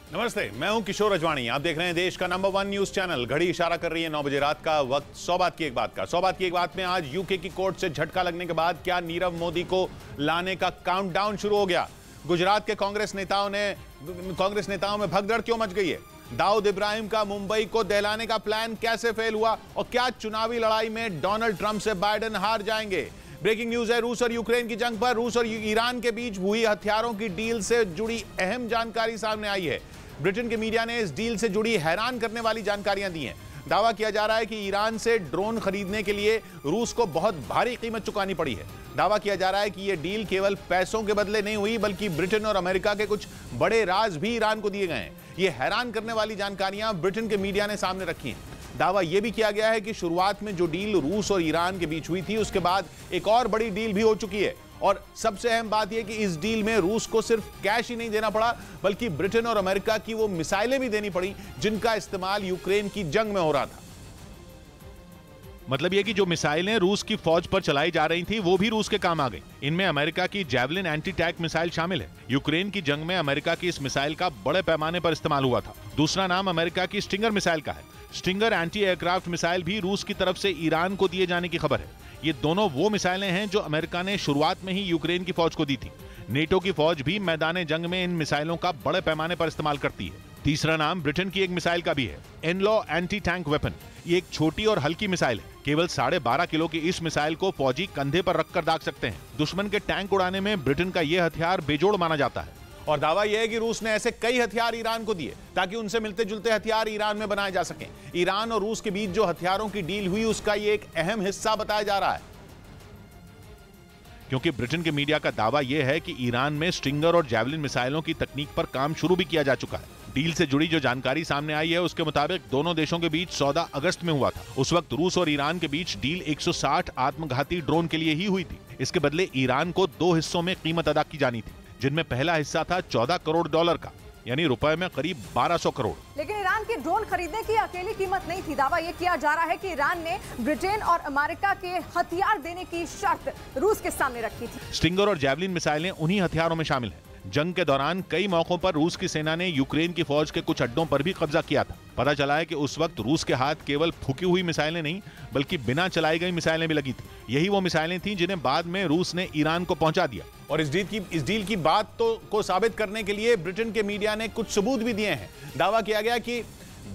नमस्ते, मैं हूं किशोर अजवाणी। आप देख रहे हैं देश का नंबर 1 न्यूज चैनल। घड़ी इशारा कर रही है 9 बजे रात का वक्त। 100 बात की एक बात का 100 बात की एक बात में आज यूके की कोर्ट से झटका लगने के बाद क्या नीरव मोदी को लाने का काउंटडाउन शुरू हो गया? गुजरात के कांग्रेस नेताओं में भगदड़ क्यों मच गई है? दाऊद इब्राहिम का मुंबई को दहलाने का प्लान कैसे फेल हुआ? और क्या चुनावी लड़ाई में डोनाल्ड ट्रंप से बाइडेन हार जाएंगे? ब्रेकिंग न्यूज है रूस और यूक्रेन की जंग पर। रूस और ईरान के बीच हुई हथियारों की डील से जुड़ी अहम जानकारी सामने आई है। ब्रिटेन के मीडिया ने इस डील से जुड़ी हैरान करने वाली जानकारियां दी हैं। दावा किया जा रहा है कि ईरान से ड्रोन खरीदने के लिए रूस को बहुत भारी कीमत चुकानी पड़ी है। दावा किया जा रहा है कि यह डील केवल पैसों के बदले नहीं हुई, बल्कि ब्रिटेन और अमेरिका के कुछ बड़े राज भी ईरान को दिए गए हैं। यह हैरान करने वाली जानकारियां ब्रिटेन के मीडिया ने सामने रखी हैं। दावा यह भी किया गया है कि शुरुआत में जो डील रूस और ईरान के बीच हुई थी, उसके बाद एक और बड़ी डील भी हो चुकी है। और सबसे अहम बात यह कि इस डील में रूस को सिर्फ कैश ही नहीं देना पड़ा, बल्कि ब्रिटेन और अमेरिका की वो मिसाइलें भी देनी पड़ी जिनका इस्तेमाल यूक्रेन की जंग में हो रहा था। मतलब यह कि जो मिसाइलें रूस की फौज पर चलाई जा रही थी वो भी रूस के काम आ गई। इनमें अमेरिका की जैवलिन एंटी टैंक मिसाइल शामिल है। यूक्रेन की जंग में अमेरिका की इस मिसाइल का बड़े पैमाने पर इस्तेमाल हुआ था। दूसरा नाम अमेरिका की स्टिंगर मिसाइल का है। स्टिंगर एंटी एयरक्राफ्ट मिसाइल भी रूस की तरफ से ईरान को दिए जाने की खबर है। ये दोनों वो मिसाइलें हैं जो अमेरिका ने शुरुआत में ही यूक्रेन की फौज को दी थी। नेटो की फौज भी मैदान जंग में इन मिसाइलों का बड़े पैमाने पर इस्तेमाल करती है। तीसरा नाम ब्रिटेन की एक मिसाइल का भी है, एनलॉ एंटी टैंक वेपन। ये एक छोटी और हल्की मिसाइल है। केवल 12.5 किलो की इस मिसाइल को फौजी कंधे पर रखकर दाग सकते हैं। दुश्मन के टैंक उड़ाने में ब्रिटेन का यह हथियार बेजोड़ माना जाता है। और दावा यह है कि रूस ने ऐसे कई हथियार ईरान को दिए ताकि उनसे मिलते जुलते हथियार ईरान में बनाए जा सकें। ईरान और रूस के बीच जो हथियारों की डील हुई, उसका यह एक अहम हिस्सा बताया जा रहा है। क्योंकि ब्रिटेन के मीडिया का दावा यह है कि ईरान में स्टिंगर और जैवलिन मिसाइलों की तकनीक पर काम शुरू भी किया जा चुका है। डील से जुड़ी जो जानकारी सामने आई है, उसके मुताबिक दोनों देशों के बीच सौदा अगस्त में हुआ था। उस वक्त रूस और ईरान के बीच डील 160 आत्मघाती ड्रोन के लिए ही हुई थी। इसके बदले ईरान को 2 हिस्सों में कीमत अदा की जानी थी, जिनमें पहला हिस्सा था $14 करोड़ का, यानी रुपए में करीब 1200 करोड़। लेकिन ईरान की ड्रोन खरीदने की अकेली कीमत नहीं थी। दावा यह किया जा रहा है कि ईरान ने ब्रिटेन और अमेरिका के हथियार देने की शर्त रूस के सामने रखी थी। स्टिंगर और जैवलिन मिसाइलें उन्हीं हथियारों में शामिल हैं। जंग के दौरान कई मौकों पर रूस की सेना ने यूक्रेन की फौज के कुछ अड्डों पर भी कब्जा किया था। पता चला है कि उस वक्त रूस के हाथ केवल फूकी हुई मिसाइलें नहीं, बल्कि बिना चलाई गई मिसाइलें भी लगी थी। यही वो मिसाइलें थीं जिन्हें बाद में रूस ने ईरान को पहुंचा दिया। और इस डील की बात को साबित करने के लिए ब्रिटेन के मीडिया ने कुछ सबूत भी दिए हैं। दावा किया गया कि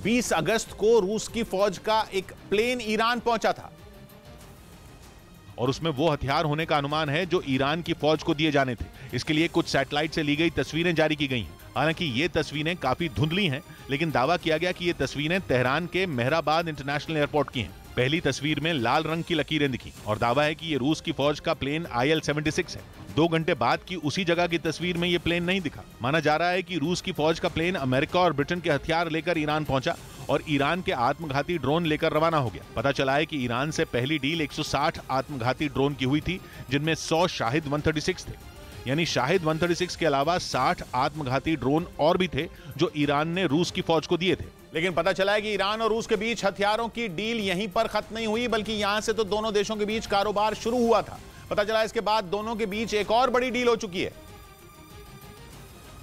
20 अगस्त को रूस की फौज का एक प्लेन ईरान पहुंचा था और उसमें वो हथियार होने का अनुमान है जो ईरान की फौज को दिए जाने थे। इसके लिए कुछ सैटेलाइट से ली गई तस्वीरें जारी की गई हैं। हालांकि ये तस्वीरें काफी धुंधली हैं, लेकिन दावा किया गया कि ये तस्वीरें तेहरान के मेहराबाद इंटरनेशनल एयरपोर्ट की हैं। पहली तस्वीर में लाल रंग की लकीरें दिखी और दावा है कि ये रूस की फौज का प्लेन IL-76 है। 2 घंटे बाद की उसी जगह की तस्वीर में ये प्लेन नहीं दिखा। माना जा रहा है कि रूस की फौज का प्लेन अमेरिका और ब्रिटेन के हथियार लेकर ईरान पहुंचा और ईरान के आत्मघाती ड्रोन लेकर रवाना हो गया। पता चला है कि ईरान से पहली डील 160 आत्मघाती ड्रोन की हुई थी, जिनमें 100 शाहिद 136 थे। यानी शाहिद 136 के अलावा 60 आत्मघाती ड्रोन और भी थे जो ईरान ने रूस की फौज को दिए थे। लेकिन पता चला है कि ईरान और रूस के बीच हथियारों की डील यहीं पर खत्म नहीं हुई, बल्कि यहां से तो दोनों देशों के बीच कारोबार शुरू हुआ था। पता चला इसके बाद दोनों के बीच एक और बड़ी डील हो चुकी है,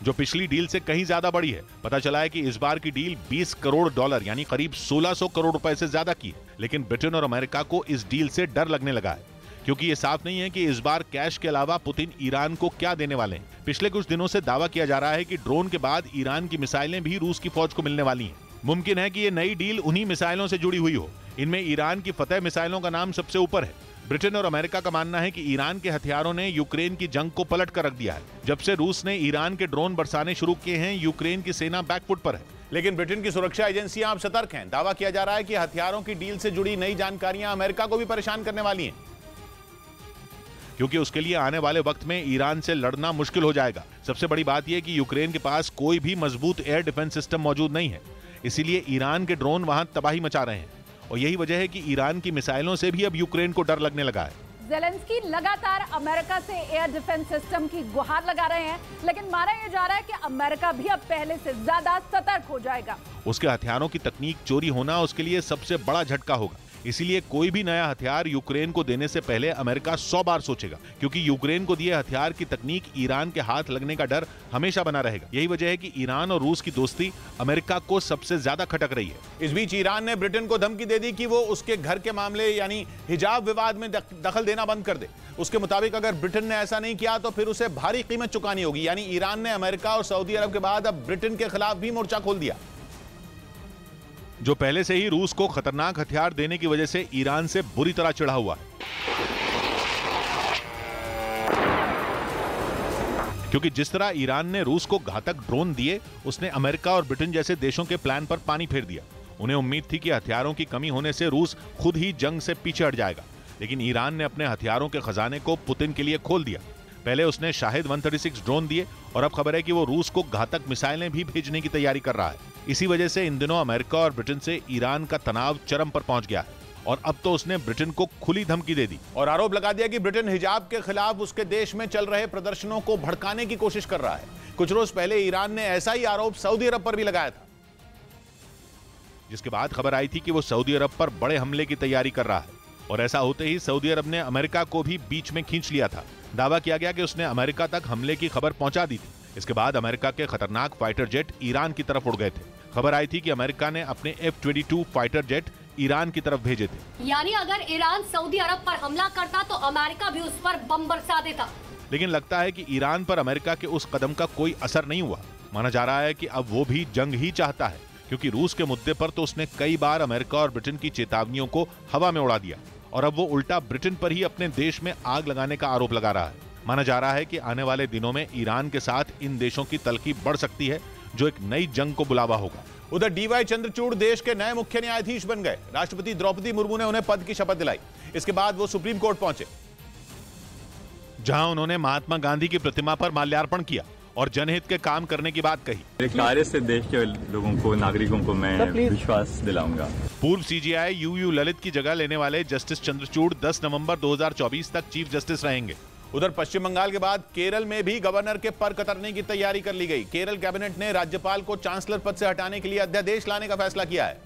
जो पिछली डील से कहीं ज्यादा बड़ी है। पता चला है कि इस बार की डील $20 करोड़ यानी करीब 1600 करोड़ रुपए से ज्यादा की है। लेकिन ब्रिटेन और अमेरिका को इस डील से डर लगने लगा है, क्योंकि ये साफ नहीं है कि इस बार कैश के अलावा पुतिन ईरान को क्या देने वाले हैं। पिछले कुछ दिनों से दावा किया जा रहा है कि ड्रोन के बाद ईरान की मिसाइलें भी रूस की फौज को मिलने वाली हैं। मुमकिन है कि ये नई डील उन्हीं मिसाइलों से जुड़ी हुई हो। इनमें ईरान की फतेह मिसाइलों का नाम सबसे ऊपर है। ब्रिटेन और अमेरिका का मानना है कि ईरान के हथियारों ने यूक्रेन की जंग को पलट कर रख दिया है। जब से रूस ने ईरान के ड्रोन बरसाने शुरू किए हैं, यूक्रेन की सेना बैकफुट पर है। लेकिन ब्रिटेन की सुरक्षा एजेंसियां अब सतर्क हैं। दावा किया जा रहा है कि हथियारों की डील से जुड़ी नई जानकारियां अमेरिका को भी परेशान करने वाली हैं, क्योंकि उसके लिए आने वाले वक्त में ईरान से लड़ना मुश्किल हो जाएगा। सबसे बड़ी बात यह कि यूक्रेन के पास कोई भी मजबूत एयर डिफेंस सिस्टम मौजूद नहीं है, इसीलिए ईरान के ड्रोन वहां तबाही मचा रहे हैं। और यही वजह है कि ईरान की मिसाइलों से भी अब यूक्रेन को डर लगने लगा है। ज़ेलेंस्की लगातार अमेरिका से एयर डिफेंस सिस्टम की गुहार लगा रहे हैं, लेकिन माना यह जा रहा है कि अमेरिका भी अब पहले से ज्यादा सतर्क हो जाएगा। उसके हथियारों की तकनीक चोरी होना उसके लिए सबसे बड़ा झटका होगा। इसीलिए कोई भी नया हथियार यूक्रेन को देने से पहले अमेरिका 100 बार सोचेगा, क्योंकि यूक्रेन को दिए हथियार की तकनीक ईरान के हाथ लगने का डर हमेशा बना रहेगा। यही वजह है कि ईरान और रूस की दोस्ती अमेरिका को सबसे ज्यादा खटक रही है। इस बीच ईरान ने ब्रिटेन को धमकी दे दी कि वो उसके घर के मामले यानी हिजाब विवाद में दखल देना बंद कर दे। उसके मुताबिक अगर ब्रिटेन ने ऐसा नहीं किया तो फिर उसे भारी कीमत चुकानी होगी। यानी ईरान ने अमेरिका और सऊदी अरब के बाद अब ब्रिटेन के खिलाफ भी मोर्चा खोल दिया, जो पहले से ही रूस को खतरनाक हथियार देने की वजह से ईरान से बुरी तरह चिढ़ा हुआ है। क्योंकि जिस तरह ईरान ने रूस को घातक ड्रोन दिए, उसने अमेरिका और ब्रिटेन जैसे देशों के प्लान पर पानी फेर दिया। उन्हें उम्मीद थी कि हथियारों की कमी होने से रूस खुद ही जंग से पीछे हट जाएगा, लेकिन ईरान ने अपने हथियारों के खजाने को पुतिन के लिए खोल दिया। पहले उसने शाहिद 136 ड्रोन दिए और अब खबर है कि वो रूस को घातक मिसाइलें भी भेजने की तैयारी कर रहा है। इसी वजह से इन दिनों अमेरिका और ब्रिटेन से ईरान का तनाव चरम पर पहुंच गया है और अब तो उसने ब्रिटेन को खुली धमकी दे दी और आरोप लगा दिया कि ब्रिटेन हिजाब के खिलाफ उसके देश में चल रहे प्रदर्शनों को भड़काने की कोशिश कर रहा है। कुछ रोज पहले ईरान ने ऐसा ही आरोप सऊदी अरब पर भी लगाया था, जिसके बाद खबर आई थी कि वो सऊदी अरब पर बड़े हमले की तैयारी कर रहा है। और ऐसा होते ही सऊदी अरब ने अमेरिका को भी बीच में खींच लिया था। दावा किया गया कि उसने अमेरिका तक हमले की खबर पहुंचा दी थी। इसके बाद अमेरिका के खतरनाक फाइटर जेट ईरान की तरफ उड़ गए थे। खबर आई थी कि अमेरिका ने अपने F-22 फाइटर जेट ईरान की तरफ भेजे थे। यानी अगर ईरान सऊदी अरब पर हमला करता तो अमेरिका भी उस पर बम बरसा देता। लेकिन लगता है कि ईरान पर अमेरिका के उस कदम का कोई असर नहीं हुआ। माना जा रहा है कि अब वो भी जंग ही चाहता है, क्योंकि रूस के मुद्दे पर तो उसने कई बार अमेरिका और ब्रिटेन की चेतावनियों को हवा में उड़ा दिया और अब वो उल्टा ब्रिटेन पर ही अपने देश में आग लगाने का आरोप लगा रहा है। माना जा रहा है कि आने वाले दिनों में ईरान के साथ इन देशों की तलखी बढ़ सकती है, जो एक नई जंग को बुलावा होगा। उधर डीवाई चंद्रचूड़ देश के नए मुख्य न्यायाधीश बन गए। राष्ट्रपति द्रौपदी मुर्मू ने उन्हें पद की शपथ दिलाई। इसके बाद वो सुप्रीम कोर्ट पहुंचे, जहां उन्होंने महात्मा गांधी की प्रतिमा पर माल्यार्पण किया और जनहित के काम करने की बात कही। मेरे कार्य से देश के लोगों को, नागरिकों को मैं विश्वास दिलाऊंगा। पूर्व CJI UU ललित की जगह लेने वाले जस्टिस चंद्रचूड़ 10 नवंबर 2024 तक चीफ जस्टिस रहेंगे। उधर पश्चिम बंगाल के बाद केरल में भी गवर्नर के पर कतरने की तैयारी कर ली गई। केरल कैबिनेट ने राज्यपाल को चांसलर पद से हटाने के लिए अध्यादेश लाने का फैसला किया है,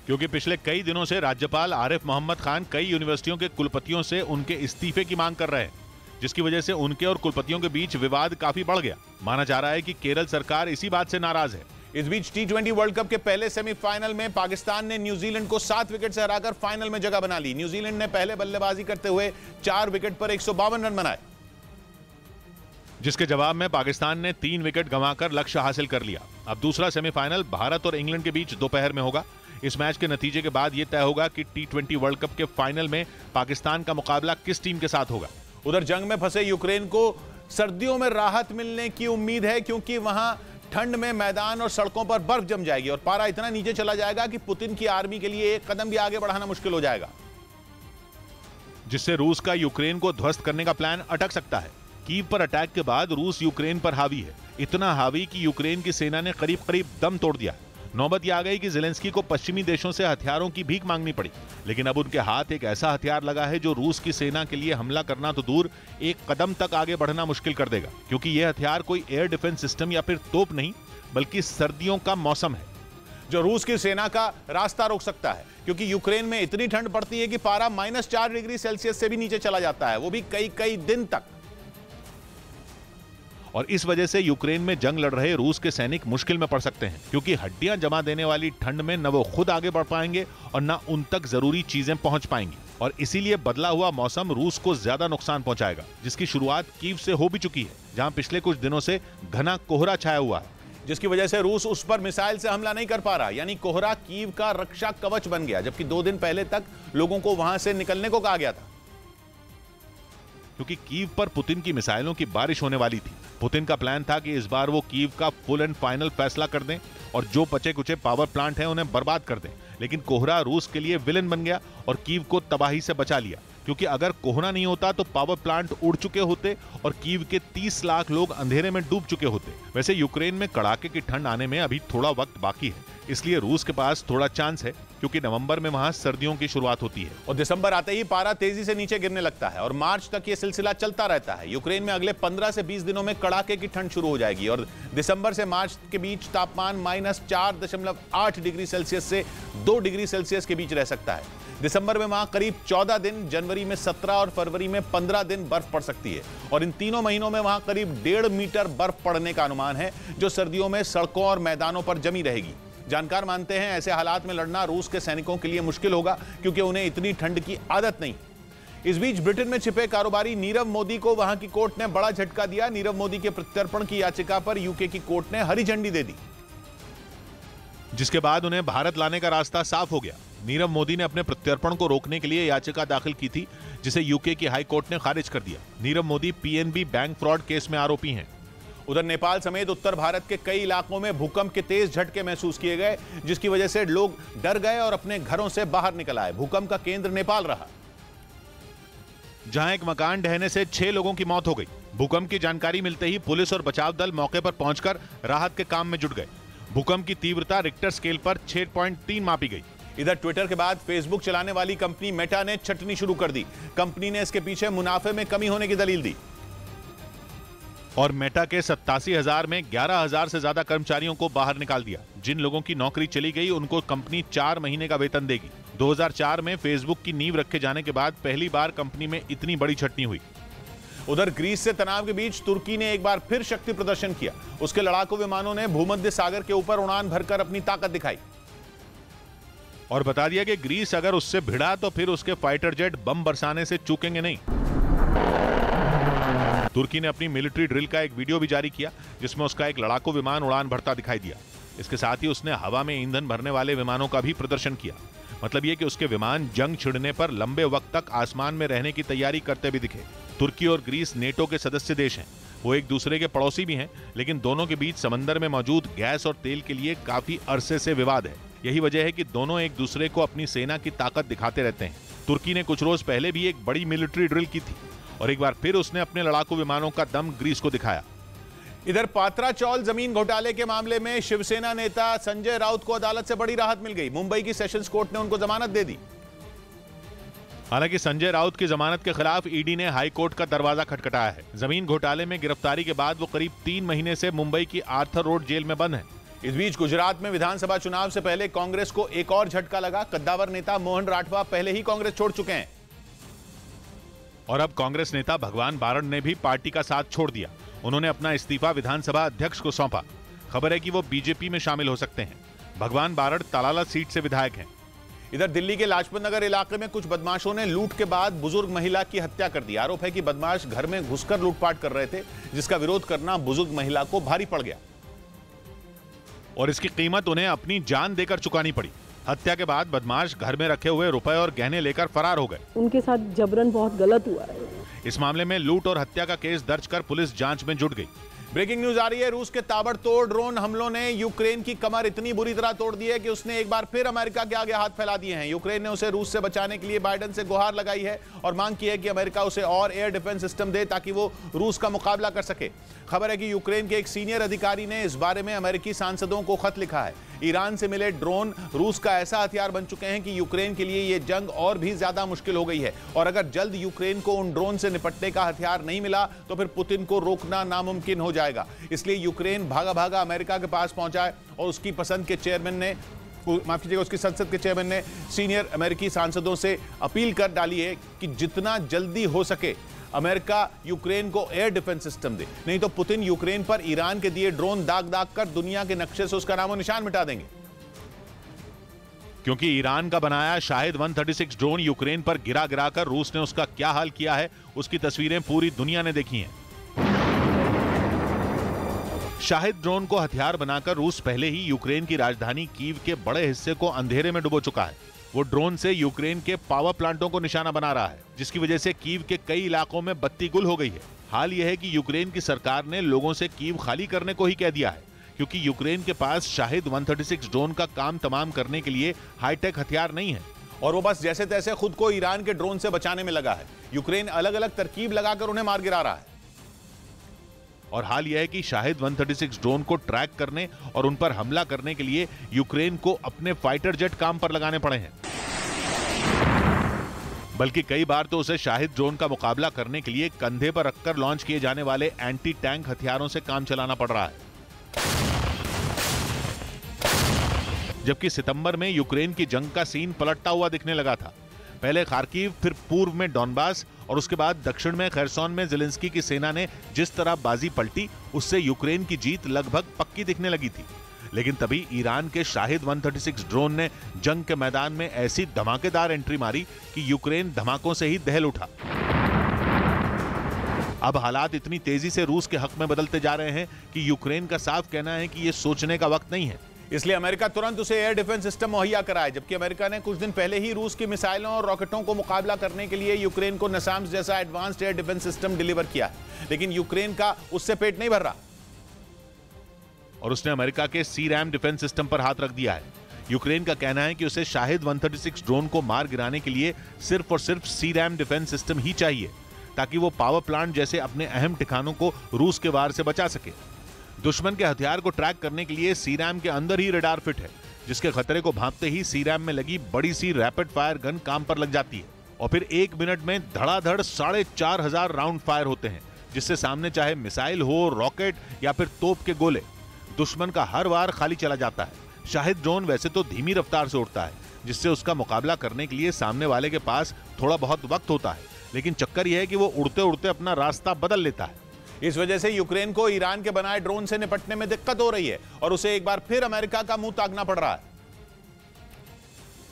क्योंकि पिछले कई दिनों से राज्यपाल आरिफ मोहम्मद खान कई यूनिवर्सिटियों के कुलपतियों से उनके इस्तीफे की मांग कर रहे हैं, जिसकी वजह से उनके और कुलपतियों के बीच विवाद काफी बढ़ गया। माना जा रहा है कि केरल सरकार इसी बात से नाराज है। इस बीच T20 वर्ल्ड कप के पहले सेमीफाइनल में पाकिस्तान ने न्यूजीलैंड को 7 विकेट से हराकर फाइनल में जगह बना ली। न्यूजीलैंड ने पहले बल्लेबाजी करते हुए 4 विकेट पर 152 रन बनाए, जिसके जवाब में पाकिस्तान ने 3 विकेट गंवाकर लक्ष्य हासिल कर लिया। अब दूसरा सेमीफाइनल भारत और इंग्लैंड के बीच दोपहर में होगा। इस मैच के नतीजे के बाद यह तय होगा कि T20 वर्ल्ड कप के फाइनल में पाकिस्तान का मुकाबला किस टीम के साथ होगा। उधर जंग में फंसे यूक्रेन को सर्दियों में राहत मिलने की उम्मीद है, क्योंकि वहां ठंड में मैदान और सड़कों पर बर्फ जम जाएगी और पारा इतना नीचे चला जाएगा कि पुतिन की आर्मी के लिए एक कदम भी आगे बढ़ाना मुश्किल हो जाएगा, जिससे रूस का यूक्रेन को ध्वस्त करने का प्लान अटक सकता है। कीव पर अटैक के बाद रूस यूक्रेन पर हावी है, इतना हावी कि यूक्रेन की सेना ने करीब करीब दम तोड़ दिया। नौबत यह आ गई कि ज़ेलेंस्की को पश्चिमी देशों से हथियारों की भीख मांगनी पड़ी, लेकिन अब उनके हाथ एक ऐसा हथियार लगा है जो रूस की सेना के लिए हमला करना तो दूर, एक कदम तक आगे बढ़ना मुश्किल कर देगा, क्योंकि यह हथियार कोई एयर डिफेंस सिस्टम या फिर तोप नहीं, बल्कि सर्दियों का मौसम है, जो रूस की सेना का रास्ता रोक सकता है। क्योंकि यूक्रेन में इतनी ठंड पड़ती है कि पारा -4 डिग्री सेल्सियस से भी नीचे चला जाता है, वो भी कई कई दिन तक। और इस वजह से यूक्रेन में जंग लड़ रहे रूस के सैनिक मुश्किल में पड़ सकते हैं, क्योंकि हड्डियां जमा देने वाली ठंड में न वो खुद आगे बढ़ पाएंगे और न उन तक जरूरी चीजें पहुंच पाएंगी। और इसीलिए बदला हुआ मौसम रूस को ज्यादा नुकसान पहुंचाएगा, जिसकी शुरुआत कीव से हो भी चुकी है, जहां पिछले कुछ दिनों से घना कोहरा छाया हुआ है, जिसकी वजह से रूस उस पर मिसाइल से हमला नहीं कर पा रहा। यानी कोहरा कीव का रक्षा कवच बन गया, जबकि 2 दिन पहले तक लोगों को वहां से निकलने को कहा गया था, क्योंकि कीव पर पुतिन की मिसाइलों की बारिश होने वाली थी। पुतिन का प्लान था कि इस बार वो कीव का फुल एंड फाइनल फैसला कर दें और जो बचे कुचे पावर प्लांट हैं उन्हें बर्बाद कर दें, लेकिन कोहरा रूस के लिए विलन बन गया और कीव को तबाही से बचा लिया, क्योंकि अगर कोहरा नहीं होता तो पावर प्लांट उड़ चुके होते और कीव के 30 लाख लोग अंधेरे में डूब चुके होते। वैसे यूक्रेन में कड़ाके की ठंड आने में अभी थोड़ा वक्त बाकी है, इसलिए रूस के पास थोड़ा चांस है क्योंकि नवंबर में वहां सर्दियों की शुरुआत होती है और दिसंबर आते ही पारा तेजी से नीचे गिरने लगता है और मार्च तक यह सिलसिला चलता रहता है। यूक्रेन में अगले 15 से 20 दिनों में कड़ाके की ठंड शुरू हो जाएगी और दिसंबर से मार्च के बीच तापमान -4.8 डिग्री सेल्सियस से 2 डिग्री सेल्सियस के बीच रह सकता है। दिसंबर में वहां करीब 14 दिन, जनवरी में 17 और फरवरी में 15 दिन बर्फ पड़ सकती है और इन तीनों महीनों में वहां करीब 1.5 मीटर बर्फ पड़ने का अनुमान है, जो सर्दियों में सड़कों और मैदानों पर जमी रहेगी। जानकार मानते हैं ऐसे हालात में लड़ना रूस के सैनिकों के लिए मुश्किल होगा, क्योंकि उन्हें इतनी ठंड की आदत नहीं। इस बीच ब्रिटेन में छिपे कारोबारी नीरव मोदी को वहां की कोर्ट ने बड़ा झटका दिया। नीरव मोदी के प्रत्यर्पण की याचिका पर यूके की कोर्ट ने हरी झंडी दे दी, जिसके बाद उन्हें भारत लाने का रास्ता साफ हो गया। नीरव मोदी ने अपने प्रत्यर्पण को रोकने के लिए याचिका दाखिल की थी, जिसे यूके की हाई कोर्ट ने खारिज कर दिया। Nirav Modi PNB bank fraud case में आरोपी हैं। उधर नेपाल समेत उत्तर भारत के कई इलाकों में भूकंप के तेज झटके महसूस किए गए, जिसकी वजह से लोग डर गए और अपने घरों से बाहर निकल आए। भूकंप का केंद्र नेपाल रहा, जहां एक मकान ढहने से 6 लोगों की मौत हो गई। भूकंप की जानकारी मिलते ही पुलिस और बचाव दल मौके पर पहुंचकर राहत के काम में जुट गए। भूकंप की तीव्रता रिक्टर स्केल पर 6.3 मापी गई। इधर ट्विटर के बाद फेसबुक चलाने वाली कंपनी मेटा ने छटनी शुरू कर दी। कंपनी ने इसके पीछे मुनाफे में कमी होने की दलील दी और मेटा के 87,000 में 11,000 से ज्यादा कर्मचारियों को बाहर निकाल दिया। जिन लोगों की नौकरी चली गई उनको कंपनी 4 महीने का वेतन देगी। 2004 में फेसबुक की नींव रखे जाने के बाद पहली बार कंपनी में इतनी बड़ी छटनी हुई। उधर ग्रीस से तनाव के बीच तुर्की ने एक बार फिर शक्ति प्रदर्शन किया। उसके लड़ाकू विमानों ने भूमध्य सागर के ऊपर उड़ान भरकर अपनी ताकत दिखाई और बता दिया कि ग्रीस अगर उससे भिड़ा तो फिर उसके फाइटर जेट बम बरसाने से चूकेंगे नहीं। तुर्की ने अपनी मिलिट्री ड्रिल का एक वीडियो भी जारी किया, जिसमें उसका एक लड़ाकू विमान उड़ान भरता दिखाई दिया। इसके साथ ही उसने हवा में ईंधन भरने वाले विमानों का भी प्रदर्शन किया। मतलब यह कि उसके विमान जंग छिड़ने पर लंबे वक्त तक आसमान में रहने की तैयारी करते भी दिखे। तुर्की और ग्रीस नेटो के सदस्य देश हैं। वो एक दूसरे के पड़ोसी भी हैं, लेकिन दोनों के बीच समंदर में मौजूद गैस और तेल के लिए काफी अरसे से विवाद है। यही वजह है कि दोनों एक दूसरे को अपनी सेना की ताकत दिखाते रहते हैं। तुर्की ने कुछ रोज पहले भी एक बड़ी मिलिट्री ड्रिल की थी और एक बार फिर उसने अपने लड़ाकू विमानों का दम ग्रीस को दिखाया। इधर पात्रा चौल जमीन घोटाले के मामले में शिवसेना नेता संजय राउत को अदालत से बड़ी राहत मिल गई। मुंबई की सेशंस कोर्ट ने उनको जमानत दे दी। हालांकि संजय राउत की जमानत के खिलाफ ईडी ने हाई कोर्ट का दरवाजा खटखटाया है। जमीन घोटाले में गिरफ्तारी के बाद वो करीब 3 महीने से मुंबई की आर्थर रोड जेल में बंद है। इस बीच गुजरात में विधानसभा चुनाव से पहले कांग्रेस को एक और झटका लगा। कद्दावर नेता मोहन राठवा पहले ही कांग्रेस छोड़ चुके हैं और अब कांग्रेस नेता भगवान बारड़ ने भी पार्टी का साथ छोड़ दिया। उन्होंने अपना इस्तीफा विधानसभा अध्यक्ष को सौंपा। खबर है कि वो बीजेपी में शामिल हो सकते हैं। भगवान बारड़ तालाला सीट से विधायक हैं। इधर दिल्ली के लाजपत नगर इलाके में कुछ बदमाशों ने लूट के बाद बुजुर्ग महिला की हत्या कर दी। आरोप है कि बदमाश घर में घुसकर लूटपाट कर रहे थे, जिसका विरोध करना बुजुर्ग महिला को भारी पड़ गया और इसकी कीमत उन्हें अपनी जान देकर चुकानी पड़ी। हत्या के बाद बदमाश घर में रखे हुए रुपए और गहने लेकर फरार हो गए। उनके साथ जबरन बहुत गलत हुआ है। इस मामले में लूट और हत्या का केस दर्ज कर पुलिस जांच में जुट गई। ब्रेकिंग न्यूज आ रही है। रूस के ताबड़तोड़ ड्रोन हमलों ने यूक्रेन की कमर इतनी बुरी तरह तोड़ दी है कि उसने एक बार फिर अमेरिका के आगे हाथ फैला दिए हैं। यूक्रेन ने उसे रूस से बचाने के लिए बाइडेन से गुहार लगाई है और मांग की है कि अमेरिका उसे और एयर डिफेंस सिस्टम दे ताकि वो रूस का मुकाबला कर सके। खबर है कि यूक्रेन के एक सीनियर अधिकारी ने इस बारे में अमेरिकी सांसदों को खत लिखा है। ईरान से मिले ड्रोन रूस का ऐसा हथियार बन चुके हैं कि यूक्रेन के लिए यह जंग और भी ज्यादा मुश्किल हो गई है और अगर जल्द यूक्रेन को उन ड्रोन से निपटने का हथियार नहीं मिला तो फिर पुतिन को रोकना नामुमकिन हो जाएगा। इसलिए यूक्रेन भागा भागा अमेरिका के पास पहुंचा है और उसकी पसंद के चेयरमैन ने, माफ कीजिएगा, उसकी संसद के चेयरमैन ने सीनियर अमेरिकी सांसदों से अपील कर डाली है कि जितना जल्दी हो सके अमेरिका यूक्रेन को एयर डिफेंस सिस्टम दे, नहीं तो पुतिन यूक्रेन पर ईरान के दिए ड्रोन दाग दाग कर दुनिया के नक्शे से उसका नामो निशान मिटा देंगे। क्योंकि ईरान का बनाया शाहिद 136 ड्रोन यूक्रेन पर गिरा गिराकर रूस ने उसका क्या हाल किया है, उसकी तस्वीरें पूरी दुनिया ने देखी हैं। शाहिद ड्रोन को हथियार बनाकर रूस पहले ही यूक्रेन की राजधानी कीव के बड़े हिस्से को अंधेरे में डुबो चुका है। वो ड्रोन से यूक्रेन के पावर प्लांटों को निशाना बना रहा है, जिसकी वजह से कीव के कई इलाकों में बत्ती गुल हो गई है। हाल यह है कि यूक्रेन की सरकार ने लोगों से कीव खाली करने को ही कह दिया है, क्योंकि यूक्रेन के पास शाहिद 136 ड्रोन का काम तमाम करने के लिए हाईटेक हथियार नहीं है और वो बस जैसे तैसे खुद को ईरान के ड्रोन से बचाने में लगा है। यूक्रेन अलग अलग तरकीब लगाकर उन्हें मार गिरा रहा है। और हाल यह है कि शाहिद 136 ड्रोन को ट्रैक करने और उन पर हमला करने के लिए यूक्रेन को अपने फाइटर जेट काम पर लगाने पड़े हैं। बल्कि कई बार तो उसे शाहिद ड्रोन का मुकाबला करने के लिए कंधे पर रखकर लॉन्च किए जाने वाले एंटी टैंक हथियारों से काम चलाना पड़ रहा है। जबकि सितंबर में यूक्रेन की जंग का सीन पलटता हुआ दिखने लगा था। पहले खार्किव, फिर पूर्व में डॉनबास और उसके बाद दक्षिण में खैरसोन में ज़ेलेंस्की की सेना ने जिस तरह बाजी पलटी, उससे यूक्रेन की जीत लगभग पक्की दिखने लगी थी। लेकिन तभी ईरान के शाहिद 136 ड्रोन ने जंग के मैदान में ऐसी धमाकेदार एंट्री मारी कि यूक्रेन धमाकों से ही दहल उठा। अब हालात इतनी तेजी से रूस के हक में बदलते जा रहे हैं कि यूक्रेन का साफ कहना है कि यह सोचने का वक्त नहीं है। इसलिए अमेरिका तुरंत उसे एयर डिफेंस सिस्टम मुहैया कराए, जबकि अमेरिका ने कुछ दिन पहले ही रूस की मिसाइलों और रॉकेटों को मुकाबला करने के लिए यूक्रेन को नसाम्स जैसा advanced air defence system deliver किया। लेकिन यूक्रेन का उससे पेट नहीं भर रहा और उसने अमेरिका के सी-रैम डिफेंस सिस्टम पर हाथ रख दिया है। यूक्रेन का कहना है कि उसे शाहिद 136 ड्रोन को मार गिराने के लिए सिर्फ और सिर्फ सी-रैम डिफेंस सिस्टम ही चाहिए, ताकि वो पावर प्लांट जैसे अपने अहम ठिकानों को रूस के वार से बचा सके। दुश्मन के हथियार को ट्रैक करने के लिए सी-रैम के अंदर ही रडार फिट है, जिसके खतरे को भांपते ही सी-रैम में लगी बड़ी सी रैपिड फायर गन काम पर लग जाती है और फिर 1 मिनट में धड़ाधड़ 4500 राउंड फायर होते हैं, जिससे सामने चाहे मिसाइल हो, रॉकेट या फिर तोप के गोले, दुश्मन का हर वार खाली चला जाता है। शाहिद ड्रोन वैसे तो धीमी रफ्तार से उड़ता है, जिससे उसका मुकाबला करने के लिए सामने वाले के पास थोड़ा बहुत वक्त होता है, लेकिन चक्कर यह है कि वो उड़ते उड़ते अपना रास्ता बदल लेता है। इस वजह से यूक्रेन को ईरान के बनाए ड्रोन से निपटने में दिक्कत हो रही है और उसे एक बार फिर अमेरिका का मुंह ताकना पड़ रहा है,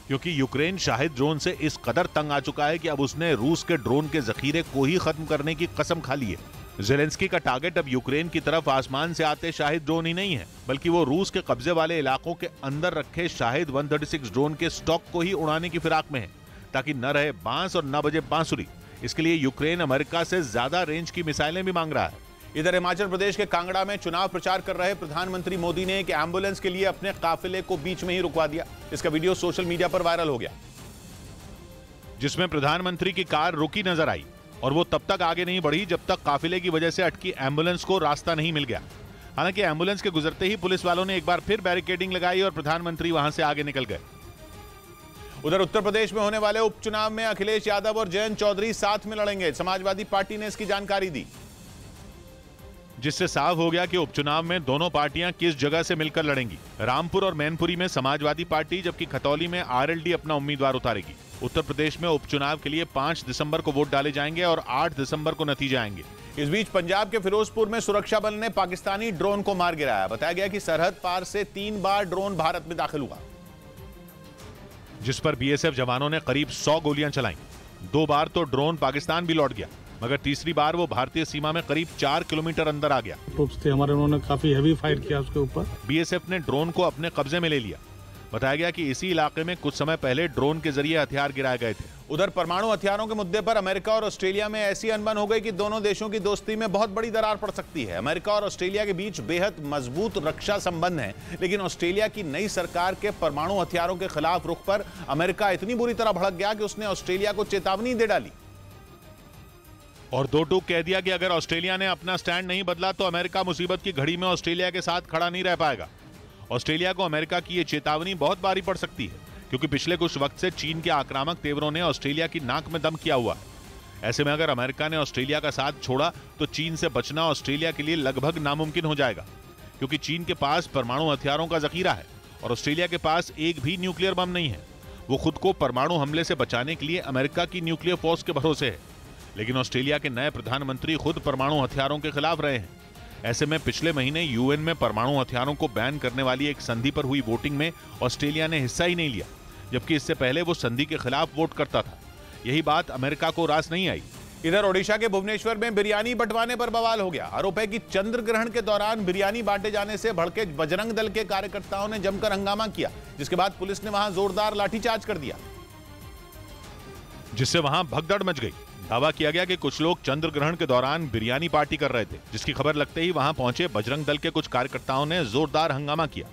क्योंकि यूक्रेन शाहिद ड्रोन से इस कदर तंग आ चुका है कि अब उसने रूस के ड्रोन के जखीरे को ही खत्म करने की कसम खा ली है। ज़ेलेंस्की का टारगेट अब यूक्रेन की तरफ आसमान से आते शाहिद ड्रोन ही नहीं है, बल्कि वो रूस के कब्जे वाले इलाकों के अंदर रखे शाहिद 136 ड्रोन के स्टॉक को ही उड़ाने की फिराक में है, ताकि न रहे बांस और न बजे बांसुरी। इसके लिए यूक्रेन अमेरिका से ज्यादा रेंज की मिसाइलें भी मांग रहा है। इधर हिमाचल प्रदेश के कांगड़ा में चुनाव प्रचार कर रहे प्रधानमंत्री मोदी ने एक एम्बुलेंस के लिए अपने काफिले को बीच में ही रुकवा दिया। इसका वीडियो सोशल मीडिया पर वायरल हो गया, जिसमें प्रधानमंत्री की कार रुकी नजर आई और वो तब तक आगे नहीं बढ़ी जब तक काफिले की वजह से अटकी एम्बुलेंस को रास्ता नहीं मिल गया। हालांकि एम्बुलेंस के गुजरते ही पुलिस वालों ने एक बार फिर बैरिकेडिंग लगाई और प्रधानमंत्री वहां से आगे निकल गए। उधर उत्तर प्रदेश में होने वाले उपचुनाव में अखिलेश यादव और जयंत चौधरी साथ में लड़ेंगे। समाजवादी पार्टी ने इसकी जानकारी दी, जिससे साफ हो गया कि उपचुनाव में दोनों पार्टियां किस जगह से मिलकर लड़ेंगी। रामपुर और मैनपुरी में समाजवादी पार्टी, जबकि खतौली में आरएलडी अपना उम्मीदवार उतारेगी। उत्तर प्रदेश में उपचुनाव के लिए 5 दिसंबर को वोट डाले जाएंगे और 8 दिसंबर को नतीजे आएंगे। इस बीच पंजाब के फिरोजपुर में सुरक्षा बल ने पाकिस्तानी ड्रोन को मार गिराया। बताया गया कि सरहद पार से 3 बार ड्रोन भारत में दाखिल हुआ, जिस पर बीएसएफ जवानों ने करीब 100 गोलियां चलाईं। 2 बार तो ड्रोन पाकिस्तान भी लौट गया, मगर तीसरी बार वो भारतीय सीमा में करीब 4 किलोमीटर अंदर आ गया। हमारे उन्होंने काफी हेवी फायर किया उसके ऊपर। बीएसएफ ने ड्रोन को अपने कब्जे में ले लिया। बताया गया कि इसी इलाके में कुछ समय पहले ड्रोन के जरिए हथियार गिराए गए थे। उधर परमाणु हथियारों के मुद्दे पर अमेरिका और ऑस्ट्रेलिया में ऐसी अनबन हो गई कि दोनों देशों की दोस्ती में बहुत बड़ी दरार पड़ सकती है। अमेरिका और ऑस्ट्रेलिया के बीच बेहद मजबूत रक्षा संबंध हैं, लेकिन ऑस्ट्रेलिया की नई सरकार के परमाणु हथियारों के खिलाफ रुख पर अमेरिका इतनी बुरी तरह भड़क गया कि उसने ऑस्ट्रेलिया को चेतावनी दे डाली और 2 टूक कह दिया कि अगर ऑस्ट्रेलिया ने अपना स्टैंड नहीं बदला तो अमेरिका मुसीबत की घड़ी में ऑस्ट्रेलिया के साथ खड़ा नहीं रह पाएगा। ऑस्ट्रेलिया को अमेरिका की यह चेतावनी बहुत भारी पड़ सकती है, क्योंकि पिछले कुछ वक्त से चीन के आक्रामक तेवरों ने ऑस्ट्रेलिया की नाक में दम किया हुआ है। ऐसे में अगर अमेरिका ने ऑस्ट्रेलिया का साथ छोड़ा तो चीन से बचना ऑस्ट्रेलिया के लिए लगभग नामुमकिन हो जाएगा, क्योंकि चीन के पास परमाणु हथियारों का जखीरा है और ऑस्ट्रेलिया के पास एक भी न्यूक्लियर बम नहीं है। वो खुद को परमाणु हमले से बचाने के लिए अमेरिका की न्यूक्लियर फोर्स के भरोसे है, लेकिन ऑस्ट्रेलिया के नए प्रधानमंत्री खुद परमाणु हथियारों के खिलाफ रहे हैं। ऐसे में पिछले महीने यूएन में परमाणु हथियारों को बैन करने वाली एक संधि पर हुई वोटिंग में ऑस्ट्रेलिया ने हिस्सा ही नहीं लिया, जबकि इससे पहले वो संधि के खिलाफ वोट करता था। यही बात अमेरिका को रास नहीं आई। इधर ओडिशा के भुवनेश्वर में बिरयानी बंटवाने पर बवाल हो गया। आरोप है कि चंद्र ग्रहण के दौरान बिरयानी बांटे जाने से भड़के बजरंग दल के कार्यकर्ताओं ने जमकर हंगामा किया, जिसके बाद पुलिस ने वहां जोरदार लाठीचार्ज कर दिया, जिससे वहां भगदड़ मच गई। दावा किया गया कि कुछ लोग चंद्र ग्रहण के दौरान बिरयानी पार्टी कर रहे थे, जिसकी खबर लगते ही वहां पहुंचे बजरंग दल के कुछ कार्यकर्ताओं ने जोरदार हंगामा किया।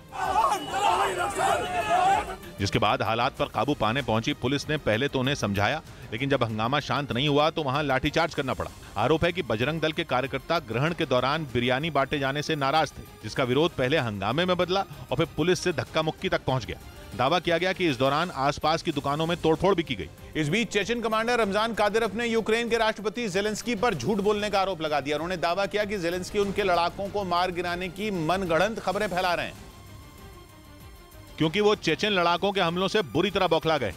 जिसके बाद हालात पर काबू पाने पहुंची पुलिस ने पहले तो उन्हें समझाया, लेकिन जब हंगामा शांत नहीं हुआ तो वहां लाठीचार्ज करना पड़ा। आरोप है कि बजरंग दल के कार्यकर्ता ग्रहण के दौरान बिरयानी बांटे जाने से नाराज थे, जिसका विरोध पहले हंगामे में बदला और फिर पुलिस से धक्का मुक्की तक पहुंच गया। दावा किया गया कि इस दौरान आसपास की दुकानों में तोड़फोड़ भी की गई। इस बीच चेचन कमांडर रमजान कादिरोव ने यूक्रेन के राष्ट्रपति जेलेंस्की पर झूठ बोलने का आरोप लगा दिया। उन्होंने दावा किया कि जेलेंस्की उनके लड़ाकों को मार गिराने की मनगढ़ंत खबरें फैला रहे हैं, क्योंकि वो चेचन लड़ाकों के हमलों से बुरी तरह बौखला गए।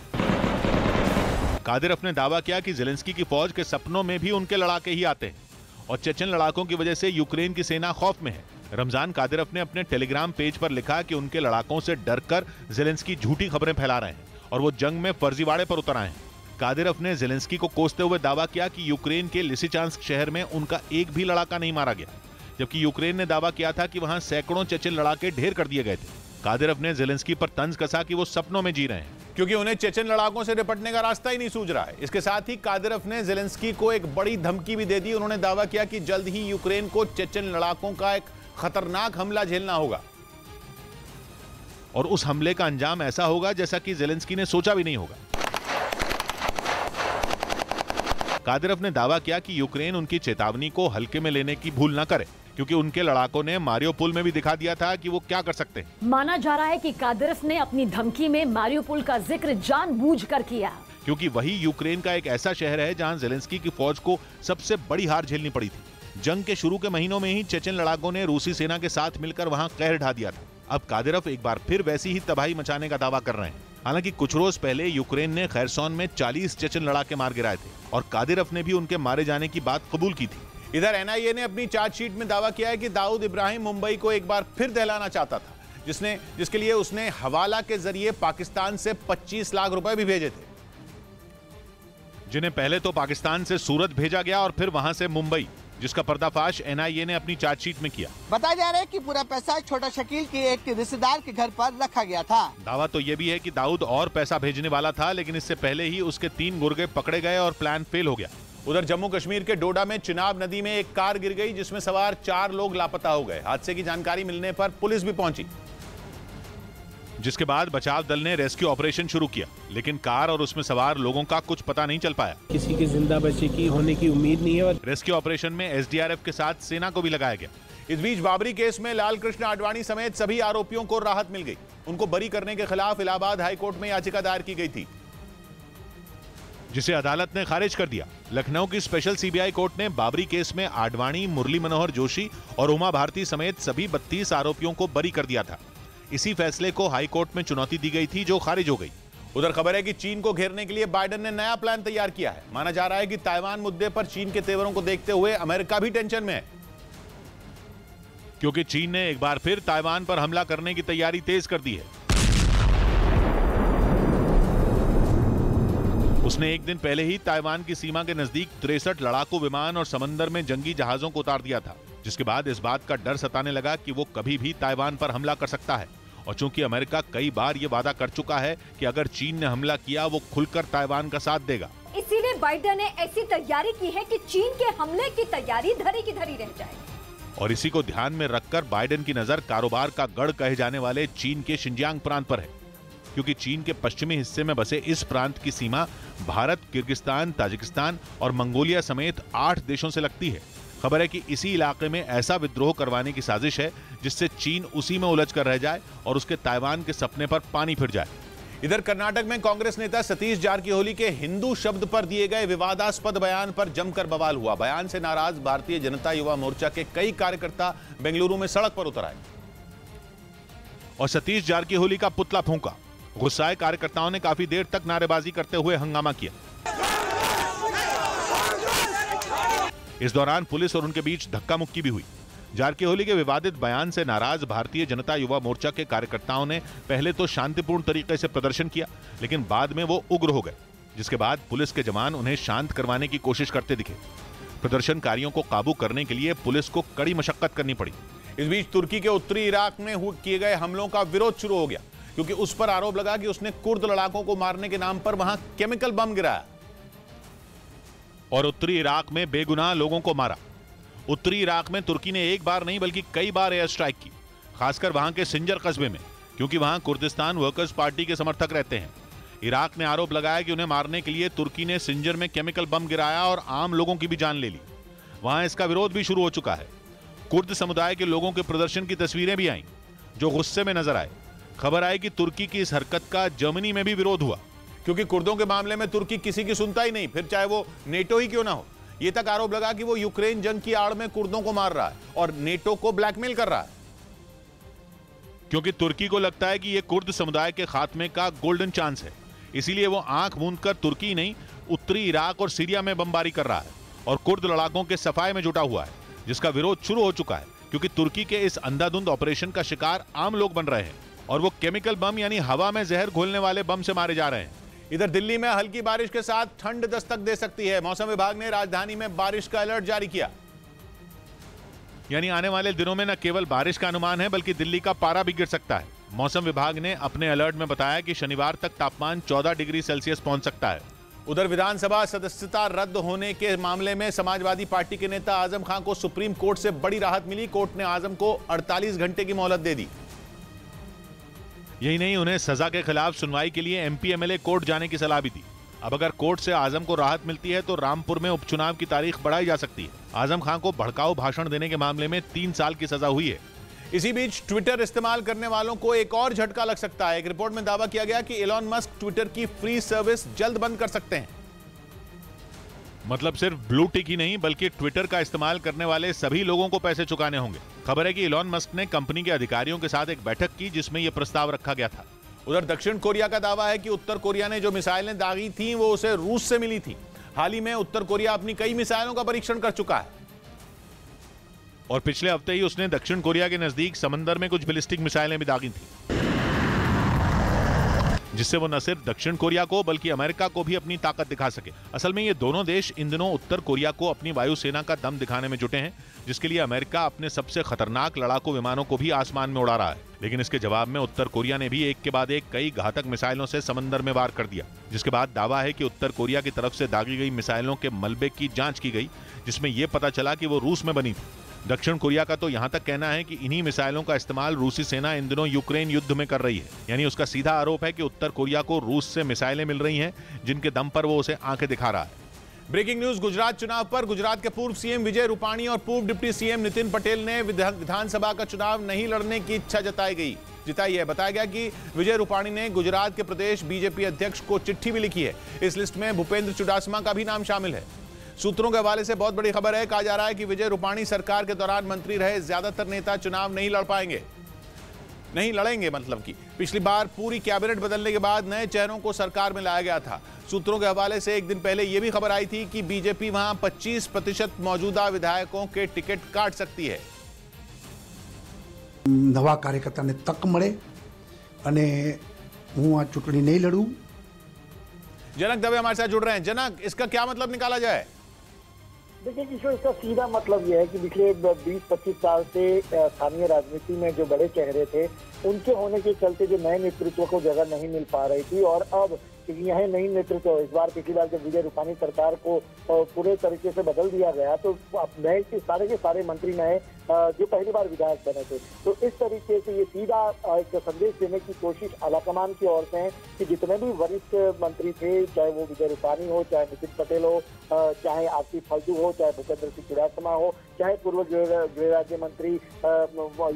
कादिरोव ने दावा किया कि जेलेंस्की की फौज के सपनों में भी उनके लड़ाके ही आते हैं और चेचन लड़ाकों की वजह से यूक्रेन की सेना खौफ में है। रमजान कादिरोव ने अपने टेलीग्राम पेज पर लिखा कि उनके लड़ाकों से डरकर जेलेंस्की झूठी खबरें फैला रहे हैं और वो जंग में फर्जीवाड़े पर उतर आए हैं। कादिरोव ने जेलेंस्की को कोसते हुए दावा किया कि यूक्रेन के लिसिचांस्क शहर में उनका एक भी लड़ाका नहीं मारा गया, जबकि यूक्रेन ने दावा किया था कि वहां सैकड़ों चेचन लड़ाके ढेर कर दिए गए थे। कादिरोव ने जेलेंस्की पर तंज कसा कि वो सपनों में जी रहे हैं, क्योंकि उन्हें चेचन लड़ाकों से निपटने का रास्ता ही नहीं सूझ रहा है। इसके साथ ही कादिरोव ने जेलेंस्की को एक बड़ी धमकी भी दे दी। उन्होंने दावा किया कि जल्द ही यूक्रेन को चेचन लड़ाकों का एक खतरनाक हमला झेलना होगा और उस हमले का अंजाम ऐसा होगा जैसा कि जेलेंस्की ने सोचा भी नहीं होगा। कादिरोव ने दावा किया कि यूक्रेन उनकी चेतावनी को हल्के में लेने की भूल न करे, क्योंकि उनके लड़ाकों ने मारियोपोल में भी दिखा दिया था कि वो क्या कर सकते हैं। माना जा रहा है कि कादिरोव ने अपनी धमकी में मारियोपोल का जिक्र जानबूझकर किया, क्योंकि वही यूक्रेन का एक ऐसा शहर है जहां जेलेंस्की की फौज को सबसे बड़ी हार झेलनी पड़ी थी। जंग के शुरू के महीनों में ही चेचन लड़ाकों ने रूसी सेना के साथ मिलकर वहां कहर ढा दिया था। अब कादिरोव एक बार फिर वैसी ही तबाही मचाने का दावा कर रहे हैं। हालांकि कुछ रोज पहले यूक्रेन ने खैरसोन में 40 चेचन लड़ाके मार गिराए थे और कादिरोव ने भी उनके मारे जाने की बात कबूल की थी। इधर एनआईए ने अपनी चार्जशीट में दावा किया है कि दाऊद इब्राहिम मुंबई को एक बार फिर दहलाना चाहता था, जिसके लिए उसने हवाला के जरिए पाकिस्तान से 25 लाख रुपए भी भेजे थे, जिन्हें पहले तो पाकिस्तान से सूरत भेजा गया और फिर वहां से मुंबई, जिसका पर्दाफाश एनआईए ने अपनी चार्जशीट में किया। बताया जा रहा है कि पूरा पैसा छोटा शकील के एक रिश्तेदार के घर पर रखा गया था। दावा तो ये भी है कि दाऊद और पैसा भेजने वाला था, लेकिन इससे पहले ही उसके 3 गुर्गे पकड़े गए और प्लान फेल हो गया। उधर जम्मू कश्मीर के डोडा में चिनाब नदी में एक कार गिर गई, जिसमें सवार 4 लोग लापता हो गए। हादसे की जानकारी मिलने पर पुलिस भी पहुंची, जिसके बाद बचाव दल ने रेस्क्यू ऑपरेशन शुरू किया, लेकिन कार और उसमें सवार लोगों का कुछ पता नहीं चल पाया। किसी की जिंदा बची की होने की उम्मीद नहीं है और रेस्क्यू ऑपरेशन में एसडीआरएफ के साथ सेना को भी लगाया गया। इस बीच बाबरी केस में लाल कृष्ण आडवाणी समेत सभी आरोपियों को राहत मिल गई। उनको बरी करने के खिलाफ इलाहाबाद हाईकोर्ट में याचिका दायर की गई थी, जिसे अदालत ने खारिज कर दिया। लखनऊ की स्पेशल सीबीआई कोर्ट ने बाबरी केस में आडवाणी, मुरली मनोहर जोशी और उमा भारती समेत सभी 32 आरोपियों को बरी कर दिया था। इसी फैसले को हाई कोर्ट में चुनौती दी गई थी, जो खारिज हो गई। उधर खबर है कि चीन को घेरने के लिए बाइडेन ने नया प्लान तैयार किया है। माना जा रहा है कि ताइवान मुद्दे पर चीन के तेवरों को देखते हुए अमेरिका भी टेंशन में है, क्योंकि चीन ने एक बार फिर ताइवान पर हमला करने की तैयारी तेज कर दी है। उसने एक दिन पहले ही ताइवान की सीमा के नजदीक 63 लड़ाकू विमान और समंदर में जंगी जहाजों को उतार दिया था, जिसके बाद इस बात का डर सताने लगा कि वो कभी भी ताइवान पर हमला कर सकता है। और चूंकि अमेरिका कई बार ये वादा कर चुका है कि अगर चीन ने हमला किया वो खुलकर ताइवान का साथ देगा, इसीलिए बाइडेन ने ऐसी तैयारी की है कि चीन के हमले की तैयारी धरी की धरी रह जाए। और इसी को ध्यान में रखकर बाइडेन की नजर कारोबार का गढ़ कहे जाने वाले चीन के शिनजियांग प्रांत पर है, क्योंकि चीन के पश्चिमी हिस्से में बसे इस प्रांत की सीमा भारत, किर्गिस्तान, ताजिकिस्तान और मंगोलिया समेत 8 देशों से लगती है। खबर है कि इसी इलाके में ऐसा विद्रोह करवाने की साजिश है जिससे चीन उसी में उलझ कर रह जाए और उसके ताइवान के सपने पर पानी फिर जाए। इधर कर्नाटक में कांग्रेस नेता सतीश जारकिहोली के हिंदू शब्द पर दिए गए विवादास्पद बयान पर जमकर बवाल हुआ। बयान से नाराज भारतीय जनता युवा मोर्चा के कई कार्यकर्ता बेंगलुरु में सड़क पर उतर आए और सतीश जारकिहोली का पुतला फूंका। गुस्साए कार्यकर्ताओं ने काफी देर तक नारेबाजी करते हुए हंगामा किया। इस दौरान पुलिस और उनके बीच धक्का मुक्की भी हुई। जारकिहोली के विवादित बयान से नाराज भारतीय जनता युवा मोर्चा के कार्यकर्ताओं ने पहले तो शांतिपूर्ण तरीके से प्रदर्शन किया, लेकिन बाद में वो उग्र हो गए, जिसके बाद पुलिस के जवान उन्हें शांत करवाने की कोशिश करते दिखे। प्रदर्शनकारियों को काबू करने के लिए पुलिस को कड़ी मशक्कत करनी पड़ी। इस बीच तुर्की के उत्तरी इराक में किए गए हमलों का विरोध शुरू हो गया, क्योंकि उस पर आरोप लगा कि उसने कुर्द लड़ाकों को मारने के नाम पर वहां केमिकल बम गिराया और उत्तरी इराक में बेगुनाह लोगों को मारा। उत्तरी इराक में तुर्की ने एक बार नहीं बल्कि कई बार एयर स्ट्राइक की, खासकर वहां के सिंजर कस्बे में, क्योंकि वहां कुर्दिस्तान वर्कर्स पार्टी के समर्थक रहते हैं। इराक ने आरोप लगाया कि उन्हें मारने के लिए तुर्की ने सिंजर में केमिकल बम गिराया और आम लोगों की भी जान ले ली। वहां इसका विरोध भी शुरू हो चुका है। कुर्द समुदाय के लोगों के प्रदर्शन की तस्वीरें भी आईं, जो गुस्से में नजर आए। खबर आई कि तुर्की की इस हरकत का जर्मनी में भी विरोध हुआ, क्योंकि कुर्दों के मामले में तुर्की किसी की सुनता ही नहीं, फिर चाहे वो नेटो ही क्यों ना हो। यह तक आरोप लगा कि वो यूक्रेन जंग की आड़ में कुर्दों को मार रहा है और नेटो को ब्लैकमेल कर रहा है, क्योंकि तुर्की को लगता है कि यह कुर्द समुदाय के खात्मे का गोल्डन चांस है। इसीलिए वो आंख मूंदकर तुर्की नहीं, उत्तरी इराक और सीरिया में बमबारी कर रहा है और कुर्द लड़ाकों के सफाए में जुटा हुआ है, जिसका विरोध शुरू हो चुका है। क्योंकि तुर्की के इस अंधाधुंध ऑपरेशन का शिकार आम लोग बन रहे हैं और वो केमिकल बम यानी हवा में जहर घोलने वाले बम से मारे जा रहे हैं। इधर दिल्ली में हल्की बारिश के साथ ठंड दस्तक दे सकती है। मौसम विभाग ने राजधानी में बारिश का अलर्ट जारी किया। यानी आने वाले दिनों में न केवल बारिश का अनुमान है, बल्कि दिल्ली का पारा भी गिर सकता है। मौसम विभाग ने अपने अलर्ट में बताया कि शनिवार तक तापमान 14 डिग्री सेल्सियस पहुंच सकता है। उधर विधानसभा सदस्यता रद्द होने के मामले में समाजवादी पार्टी के नेता आजम खान को सुप्रीम कोर्ट से बड़ी राहत मिली। कोर्ट ने आजम को 48 घंटे की मोहलत दे दी। यही नहीं, उन्हें सजा के खिलाफ सुनवाई के लिए एमपी एमएलए कोर्ट जाने की सलाह भी दी। अब अगर कोर्ट से आजम को राहत मिलती है तो रामपुर में उपचुनाव की तारीख बढ़ाई जा सकती है। आजम खान को भड़काऊ भाषण देने के मामले में 3 साल की सजा हुई है। इसी बीच ट्विटर इस्तेमाल करने वालों को एक और झटका लग सकता है। एक रिपोर्ट में दावा किया गया कि एलॉन मस्क ट्विटर की फ्री सर्विस जल्द बंद कर सकते हैं। मतलब सिर्फ ब्लू टिक ही नहीं, बल्कि ट्विटर का इस्तेमाल करने वाले सभी लोगों को पैसे चुकाने होंगे। खबर है कि एलॉन मस्क ने कंपनी के अधिकारियों के साथ एक बैठक की, जिसमें यह प्रस्ताव रखा गया था। उधर दक्षिण कोरिया का दावा है कि उत्तर कोरिया ने जो मिसाइलें दागी थीं वो उसे रूस से मिली थी। हाल ही में उत्तर कोरिया अपनी कई मिसाइलों का परीक्षण कर चुका है और पिछले हफ्ते ही उसने दक्षिण कोरिया के नजदीक समंदर में कुछ बैलिस्टिक मिसाइलें भी दागी थी, जिससे वो न सिर्फ दक्षिण कोरिया को बल्कि अमेरिका को भी अपनी ताकत दिखा सके। असल में ये दोनों देश इन दिनों उत्तर कोरिया को अपनी वायुसेना का दम दिखाने में जुटे हैं, जिसके लिए अमेरिका अपने सबसे खतरनाक लड़ाकू विमानों को भी आसमान में उड़ा रहा है। लेकिन इसके जवाब में उत्तर कोरिया ने भी एक के बाद एक कई घातक मिसाइलों से समंदर में वार कर दिया, जिसके बाद दावा है कि उत्तर कोरिया की तरफ से दागी गई मिसाइलों के मलबे की जांच की गई, जिसमें यह पता चला कि वो रूस में बनी थी। दक्षिण कोरिया का तो यहां तक कहना है कि इन्हीं मिसाइलों का इस्तेमाल रूसी सेना इन दिनों यूक्रेन युद्ध में कर रही है। यानी उसका सीधा आरोप है कि उत्तर कोरिया को रूस से मिसाइलें मिल रही हैं, जिनके दम पर वो उसे आंखें दिखा रहा है। ब्रेकिंग न्यूज गुजरात चुनाव पर। गुजरात के पूर्व सीएम विजय रूपाणी और पूर्व डिप्टी सीएम नितिन पटेल ने विधानसभा का चुनाव नहीं लड़ने की इच्छा जताई है। बताया गया कि विजय रूपाणी ने गुजरात के प्रदेश बीजेपी अध्यक्ष को चिट्ठी भी लिखी है। इस लिस्ट में भूपेंद्र चुडासमा का भी नाम शामिल है। सूत्रों के हवाले से बहुत बड़ी खबर है। कहा जा रहा है कि विजय रूपाणी सरकार के दौरान मंत्री रहे ज्यादातर नेता चुनाव नहीं लड़ेंगे। मतलब कि पिछली बार पूरी कैबिनेट बदलने के बाद नए चेहरों को सरकार में लाया गया था। सूत्रों के हवाले से एक दिन पहले यह भी खबर आई थी कि बीजेपी वहां 25% मौजूदा विधायकों के टिकट काट सकती है। नवा कार्यकर्ता ने तक मळे अने हूँ आ चूंटणी नहीं लड़ू। जनक दवे हमारे साथ जुड़ रहे हैं। जनक, इसका क्या मतलब निकाला जाए? देखिए किशोर, इसका सीधा मतलब यह है कि पिछले 20-25 साल से स्थानीय राजनीति में जो बड़े चेहरे थे उनके होने के चलते जो नए नेतृत्व को जगह नहीं मिल पा रही थी, और अब यह नई नेतृत्व इस बार पिछली बार जब विजय रूपाणी सरकार को पूरे तरीके से बदल दिया गया तो अब नए के सारे मंत्री नए जो पहली बार विधायक बने थे। तो इस तरीके से ये सीधा एक संदेश देने की कोशिश आलाकमान की ओर से है कि जितने भी वरिष्ठ मंत्री थे, चाहे वो विजय रूपाणी हो, चाहे नितिन पटेल हो, चाहे आसिफ फल्दू हो, चाहे भूपेंद्र सिंह चुडासमा हो, चाहे पूर्व गृह राज्य मंत्री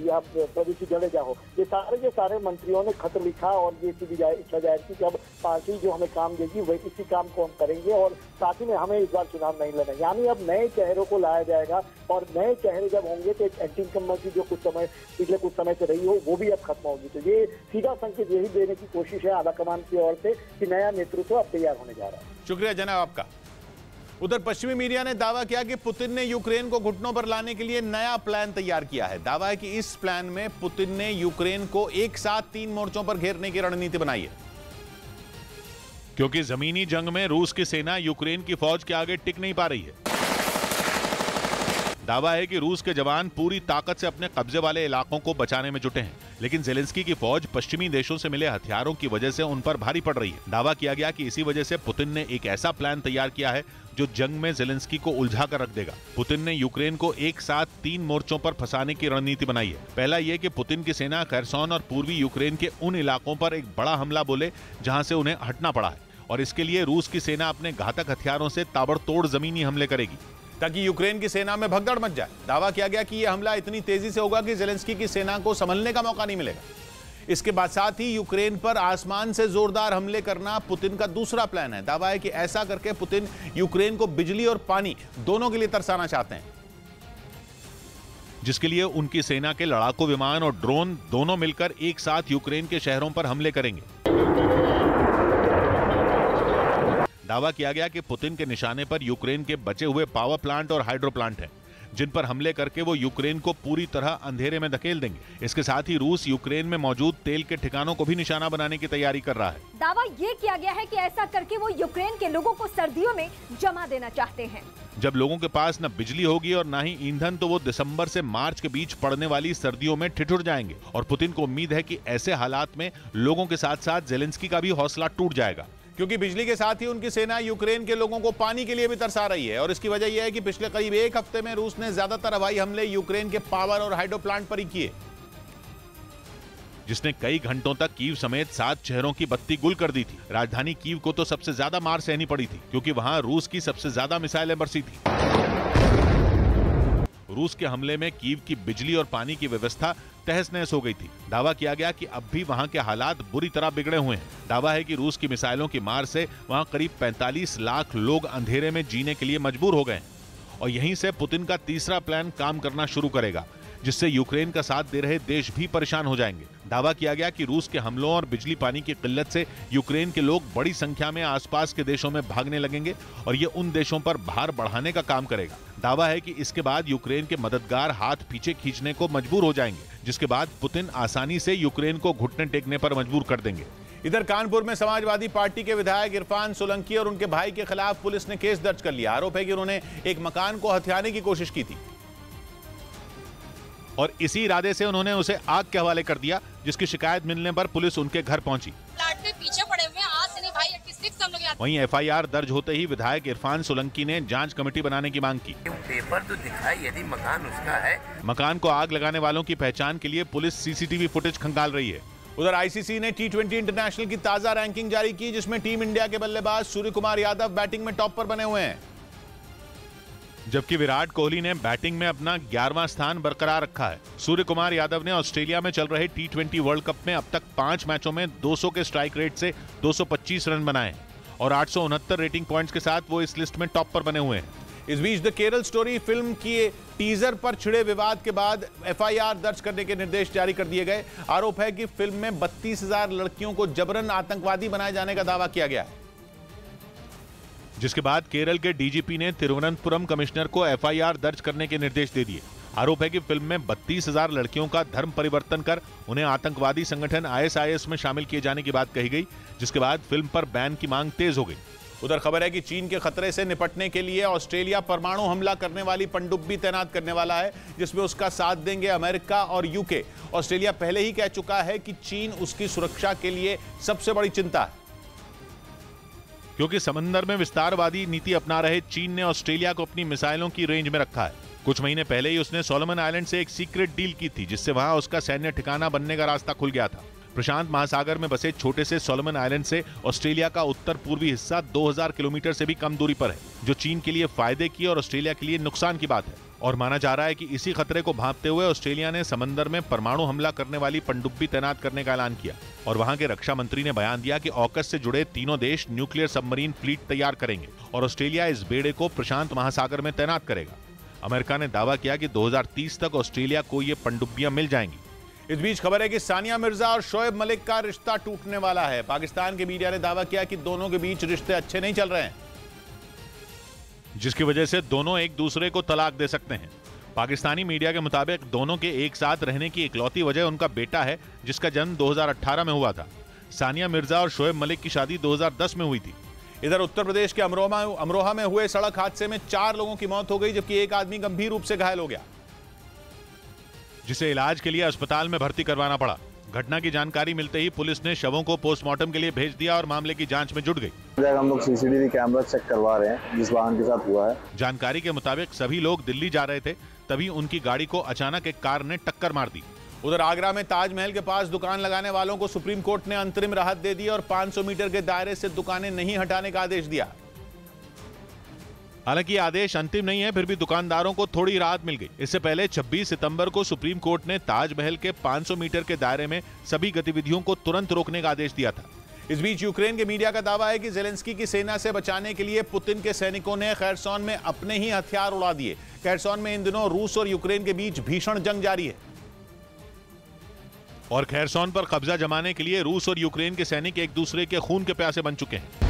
या प्रदीप जडेजा हो, ये सारे मंत्रियों ने खत लिखा और ये सीधी इच्छा जाहिर की कि अब पार्टी जो हमें काम देगी वही इसी काम को हम करेंगे और साथ ही में हमें इस बार चुनाव नहीं लड़ना। यानी अब नए चेहरों को लाया जाएगा और नए चेहरे जब होंगे तो एक एंटी इनकम्बेंसी जो पिछले कुछ समय से रही हो वो भी अब खत्म होगी। तो ये सीधा संकेत यही देने की कोशिश है आलाकमान की ओर से कि नया नेतृत्व अब तैयार होने जा रहा है। शुक्रिया जनाब आपका। उधर पश्चिमी मीडिया ने दावा किया कि पुतिन ने यूक्रेन को घुटनों पर लाने के लिए नया प्लान तैयार किया है। दावा है कि इस प्लान में पुतिन ने यूक्रेन को एक साथ 3 मोर्चों पर घेरने की रणनीति बनाई है, क्योंकि जमीनी जंग में रूस की सेना यूक्रेन की फौज के आगे टिक नहीं पा रही है। दावा है कि रूस के जवान पूरी ताकत से अपने कब्जे वाले इलाकों को बचाने में जुटे हैं, लेकिन ज़ेलेंस्की की फौज पश्चिमी देशों से मिले हथियारों की वजह से उन पर भारी पड़ रही है। दावा किया गया कि इसी वजह से पुतिन ने एक ऐसा प्लान तैयार किया है जो जंग में ज़ेलेंस्की को उलझा कर रख देगा। पुतिन ने यूक्रेन को एक साथ 3 मोर्चों पर फंसाने की रणनीति बनाई है। पहला यह कि पुतिन की सेना खैरसोन और पूर्वी यूक्रेन के उन इलाकों पर एक बड़ा हमला बोले जहां से उन्हें हटना पड़ा है, और इसके लिए रूस की सेना अपने घातक हथियारों से ताबड़तोड़ जमीनी हमले करेगी ताकि यूक्रेन की सेना में भगदड़ मच जाए। दावा किया गया कि यह हमला इतनी तेजी से होगा कि ज़ेलेंस्की की सेना को संभलने का मौका नहीं मिलेगा। इसके बाद साथ ही यूक्रेन पर आसमान से जोरदार हमले करना पुतिन का दूसरा प्लान है। दावा है कि ऐसा करके पुतिन यूक्रेन को बिजली और पानी दोनों के लिए तरसाना चाहते हैं, जिसके लिए उनकी सेना के लड़ाकू विमान और ड्रोन दोनों मिलकर एक साथ यूक्रेन के शहरों पर हमले करेंगे। दावा किया गया कि पुतिन के निशाने पर यूक्रेन के बचे हुए पावर प्लांट और हाइड्रो प्लांट हैं, जिन पर हमले करके वो यूक्रेन को पूरी तरह अंधेरे में धकेल देंगे। इसके साथ ही रूस यूक्रेन में मौजूद तेल के ठिकानों को भी निशाना बनाने की तैयारी कर रहा है। दावा ये किया गया है कि ऐसा करके वो यूक्रेन के लोगों को सर्दियों में जमा देना चाहते हैं। जब लोगों के पास न बिजली होगी और न ही ईंधन, तो वो दिसंबर से मार्च के बीच पड़ने वाली सर्दियों में ठिठुर जाएंगे, और पुतिन को उम्मीद है कि ऐसे हालात में लोगों के साथ साथ ज़ेलेंस्की का भी हौसला टूट जाएगा, क्योंकि बिजली के साथ ही उनकी सेना यूक्रेन के लोगों को पानी के लिए भी तरसा रही है। और इसकी वजह यह है कि पिछले करीब 1 हफ्ते में रूस ने ज्यादातर हवाई हमले यूक्रेन के पावर और हाइड्रो प्लांट पर ही किए, जिसने कई घंटों तक कीव समेत 7 शहरों की बत्ती गुल कर दी थी। राजधानी कीव को तो सबसे ज्यादा मार सहनी पड़ी थी, क्योंकि वहां रूस की सबसे ज्यादा मिसाइलें बरसी थी। रूस के हमले में कीव की बिजली और पानी की व्यवस्था तहस नहस हो गई थी। दावा किया गया कि अब भी वहां के हालात बुरी तरह बिगड़े हुए हैं। दावा है कि रूस की मिसाइलों की मार से वहां करीब 45 लाख लोग अंधेरे में जीने के लिए मजबूर हो गए हैं, और यहीं से पुतिन का तीसरा प्लान काम करना शुरू करेगा, जिससे यूक्रेन का साथ दे रहे देश भी परेशान हो जाएंगे। दावा किया गया कि रूस के हमलों और बिजली पानी की किल्लत से यूक्रेन के लोग बड़ी संख्या में आसपास के देशों में भागने लगेंगे, और ये उन देशों पर भार बढ़ाने का काम करेगा। दावा है कि इसके बाद यूक्रेन के मददगार हाथ पीछे खींचने को मजबूर हो जाएंगे, जिसके बाद पुतिन आसानी से यूक्रेन को घुटने टेकने पर मजबूर कर देंगे। इधर कानपुर में समाजवादी पार्टी के विधायक इरफान सोलंकी और उनके भाई के खिलाफ पुलिस ने केस दर्ज कर लिया। आरोप है कि उन्होंने एक मकान को हथियाने की कोशिश की थी, और इसी इरादे से उन्होंने उसे आग के हवाले कर दिया, जिसकी शिकायत मिलने पर पुलिस उनके घर पहुंची। प्लाट में पीछे पड़े हुए हैं, आज से नहीं भाई 26 हम लोग। वहीं एफआईआर दर्ज होते ही विधायक इरफान सोलंकी ने जांच कमेटी बनाने की मांग की। पेपर तो दिखाई, यदि मकान उसका है। मकान को आग लगाने वालों की पहचान के लिए पुलिस सीसीटीवी फुटेज खंगाल रही है। उधर आईसीसी ने T20 इंटरनेशनल की ताजा रैंकिंग जारी की, जिसमें टीम इंडिया के बल्लेबाज सूर्य कुमार यादव बैटिंग में टॉप पर बने हुए हैं, जबकि विराट कोहली ने बैटिंग में अपना 11वां स्थान बरकरार रखा है। सूर्य कुमार यादव ने ऑस्ट्रेलिया में चल रहे T20 वर्ल्ड कप में अब तक 5 मैचों में 200 के स्ट्राइक रेट से 225 रन बनाए, और 869 रेटिंग पॉइंट्स के साथ वो इस लिस्ट में टॉप पर बने हुए हैं। इस बीच द केरल स्टोरी फिल्म की टीजर पर छिड़े विवाद के बाद एफआईआर दर्ज करने के निर्देश जारी कर दिए गए। आरोप है कि फिल्म में 32,000 लड़कियों को जबरन आतंकवादी बनाए जाने का दावा किया गया है, जिसके बाद केरल के डीजीपी ने तिरुवनंतपुरम कमिश्नर को एफआईआर दर्ज करने के निर्देश दे दिए। आरोप है कि फिल्म में 32,000 लड़कियों का धर्म परिवर्तन कर उन्हें आतंकवादी संगठन ISIS में शामिल किए जाने की बात कही गई, जिसके बाद फिल्म पर बैन की मांग तेज हो गई। उधर खबर है कि चीन के खतरे से निपटने के लिए ऑस्ट्रेलिया परमाणु हमला करने वाली पनडुब्बी तैनात करने वाला है, जिसमें उसका साथ देंगे अमेरिका और यूके। ऑस्ट्रेलिया पहले ही कह चुका है कि चीन उसकी सुरक्षा के लिए सबसे बड़ी चिंता है, क्योंकि समंदर में विस्तारवादी नीति अपना रहे चीन ने ऑस्ट्रेलिया को अपनी मिसाइलों की रेंज में रखा है। कुछ महीने पहले ही उसने सोलोमन आइलैंड से एक सीक्रेट डील की थी, जिससे वहां उसका सैन्य ठिकाना बनने का रास्ता खुल गया था। प्रशांत महासागर में बसे छोटे से सोलोमन आइलैंड से ऑस्ट्रेलिया का उत्तर पूर्वी हिस्सा 2000 किलोमीटर से भी कम दूरी पर है, जो चीन के लिए फायदे की और ऑस्ट्रेलिया के लिए नुकसान की बात है। और माना जा रहा है कि इसी खतरे को भांपते हुए ऑस्ट्रेलिया ने समंदर में परमाणु हमला करने वाली पनडुब्बी तैनात करने का ऐलान किया, और वहां के रक्षा मंत्री ने बयान दिया कि ऑकस से जुड़े तीनों देश न्यूक्लियर सबमरीन फ्लीट तैयार करेंगे, और ऑस्ट्रेलिया इस बेड़े को प्रशांत महासागर में तैनात करेगा। अमेरिका ने दावा किया कि 2030 तक ऑस्ट्रेलिया को ये पनडुब्बियां मिल जाएंगी। इस बीच खबर है कि सानिया मिर्जा और शोएब मलिक का रिश्ता टूटने वाला है। पाकिस्तान के मीडिया ने दावा किया कि दोनों के बीच रिश्ते अच्छे नहीं चल रहे हैं, जिसकी वजह से दोनों एक दूसरे को तलाक दे सकते हैं। पाकिस्तानी मीडिया के मुताबिक दोनों के एक साथ रहने की इकलौती वजह उनका बेटा है, जिसका जन्म 2018 में हुआ था। सानिया मिर्जा और शोएब मलिक की शादी 2010 में हुई थी। इधर उत्तर प्रदेश के अमरोहा में हुए सड़क हादसे में 4 लोगों की मौत हो गई, जबकि एक आदमी गंभीर रूप से घायल हो गया, जिसे इलाज के लिए अस्पताल में भर्ती करवाना पड़ा। घटना की जानकारी मिलते ही पुलिस ने शवों को पोस्टमार्टम के लिए भेज दिया और मामले की जांच में जुट गई। हम लोग सीसीटीवी कैमरा चेक करवा रहे हैं जिस वाहन के साथ हुआ है। जानकारी के मुताबिक सभी लोग दिल्ली जा रहे थे, तभी उनकी गाड़ी को अचानक एक कार ने टक्कर मार दी। उधर आगरा में ताजमहल के पास दुकान लगाने वालों को सुप्रीम कोर्ट ने अंतरिम राहत दे दी और 500 मीटर के दायरे से दुकानें नहीं हटाने का आदेश दिया। हालांकि आदेश अंतिम नहीं है, फिर भी दुकानदारों को थोड़ी राहत मिल गई। इससे पहले 26 सितंबर को सुप्रीम कोर्ट ने ताजमहल के 500 मीटर के दायरे में सभी गतिविधियों को तुरंत रोकने का आदेश दिया था। इस बीच यूक्रेन के मीडिया का दावा है कि जेलेंस्की की सेना से बचाने के लिए पुतिन के सैनिकों ने खैरसोन में अपने ही हथियार उड़ा दिए। खैरसोन में इन दिनों रूस और यूक्रेन के बीच भीषण जंग जारी है और खैरसोन पर कब्जा जमाने के लिए रूस और यूक्रेन के सैनिक एक दूसरे के खून के प्यासे बन चुके हैं।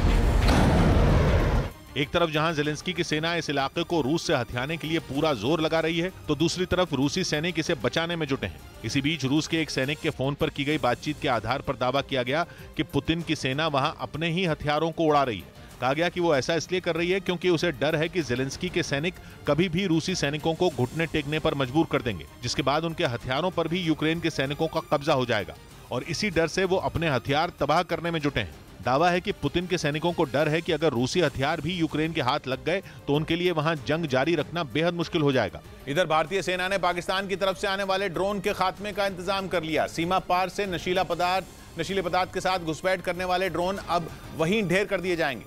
एक तरफ जहां जेलेंस्की की सेना इस इलाके को रूस से हथियाने के लिए पूरा जोर लगा रही है, तो दूसरी तरफ रूसी सैनिक इसे बचाने में जुटे हैं। इसी बीच रूस के एक सैनिक के फोन पर की गई बातचीत के आधार पर दावा किया गया कि पुतिन की सेना वहां अपने ही हथियारों को उड़ा रही है। कहा गया कि वो ऐसा इसलिए कर रही है क्योंकि उसे डर है कि जेलेंस्की के सैनिक कभी भी रूसी सैनिकों को घुटने टेकने पर मजबूर कर देंगे, जिसके बाद उनके हथियारों पर भी यूक्रेन के सैनिकों का कब्जा हो जाएगा और इसी डर से वो अपने हथियार तबाह करने में जुटे हैं। दावा है कि पुतिन के सैनिकों को डर है कि अगर रूसी हथियार भी यूक्रेन के हाथ लग गए तो उनके लिए वहां जंग जारी रखना बेहद मुश्किल हो जाएगा। इधर भारतीय सेना ने पाकिस्तान की तरफ से आने वाले ड्रोन के खात्मे का इंतजाम कर लिया। सीमा पार से नशीले पदार्थ के साथ घुसपैठ करने वाले ड्रोन अब वहीं ढेर कर दिए जाएंगे,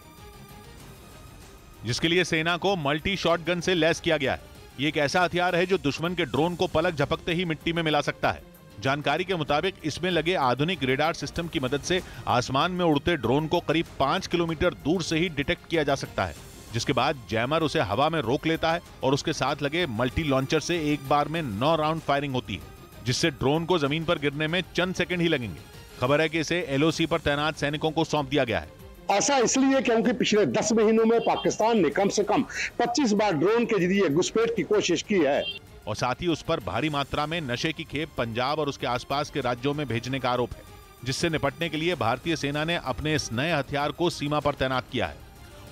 जिसके लिए सेना को मल्टी शॉटगन से लैस किया गया है। ये एक ऐसा हथियार है जो दुश्मन के ड्रोन को पलक झपकते ही मिट्टी में मिला सकता है। जानकारी के मुताबिक इसमें लगे आधुनिक रेडार सिस्टम की मदद से आसमान में उड़ते ड्रोन को करीब 5 किलोमीटर दूर से ही डिटेक्ट किया जा सकता है, जिसके बाद जैमर उसे हवा में रोक लेता है और उसके साथ लगे मल्टी लॉन्चर से एक बार में 9 राउंड फायरिंग होती है, जिससे ड्रोन को जमीन पर गिरने में चंद सेकंड ही लगेंगे। खबर है कि इसे LOC पर तैनात सैनिकों को सौंप दिया गया है। ऐसा इसलिए क्योंकि पिछले 10 महीनों में पाकिस्तान ने कम से कम 25 बार ड्रोन के जरिए घुसपैठ की कोशिश की है और साथ ही उस पर भारी मात्रा में नशे की खेप पंजाब और उसके आसपास के राज्यों में भेजने का आरोप है, जिससे निपटने के लिए भारतीय सेना ने अपने इस नए हथियार को सीमा पर तैनात किया है।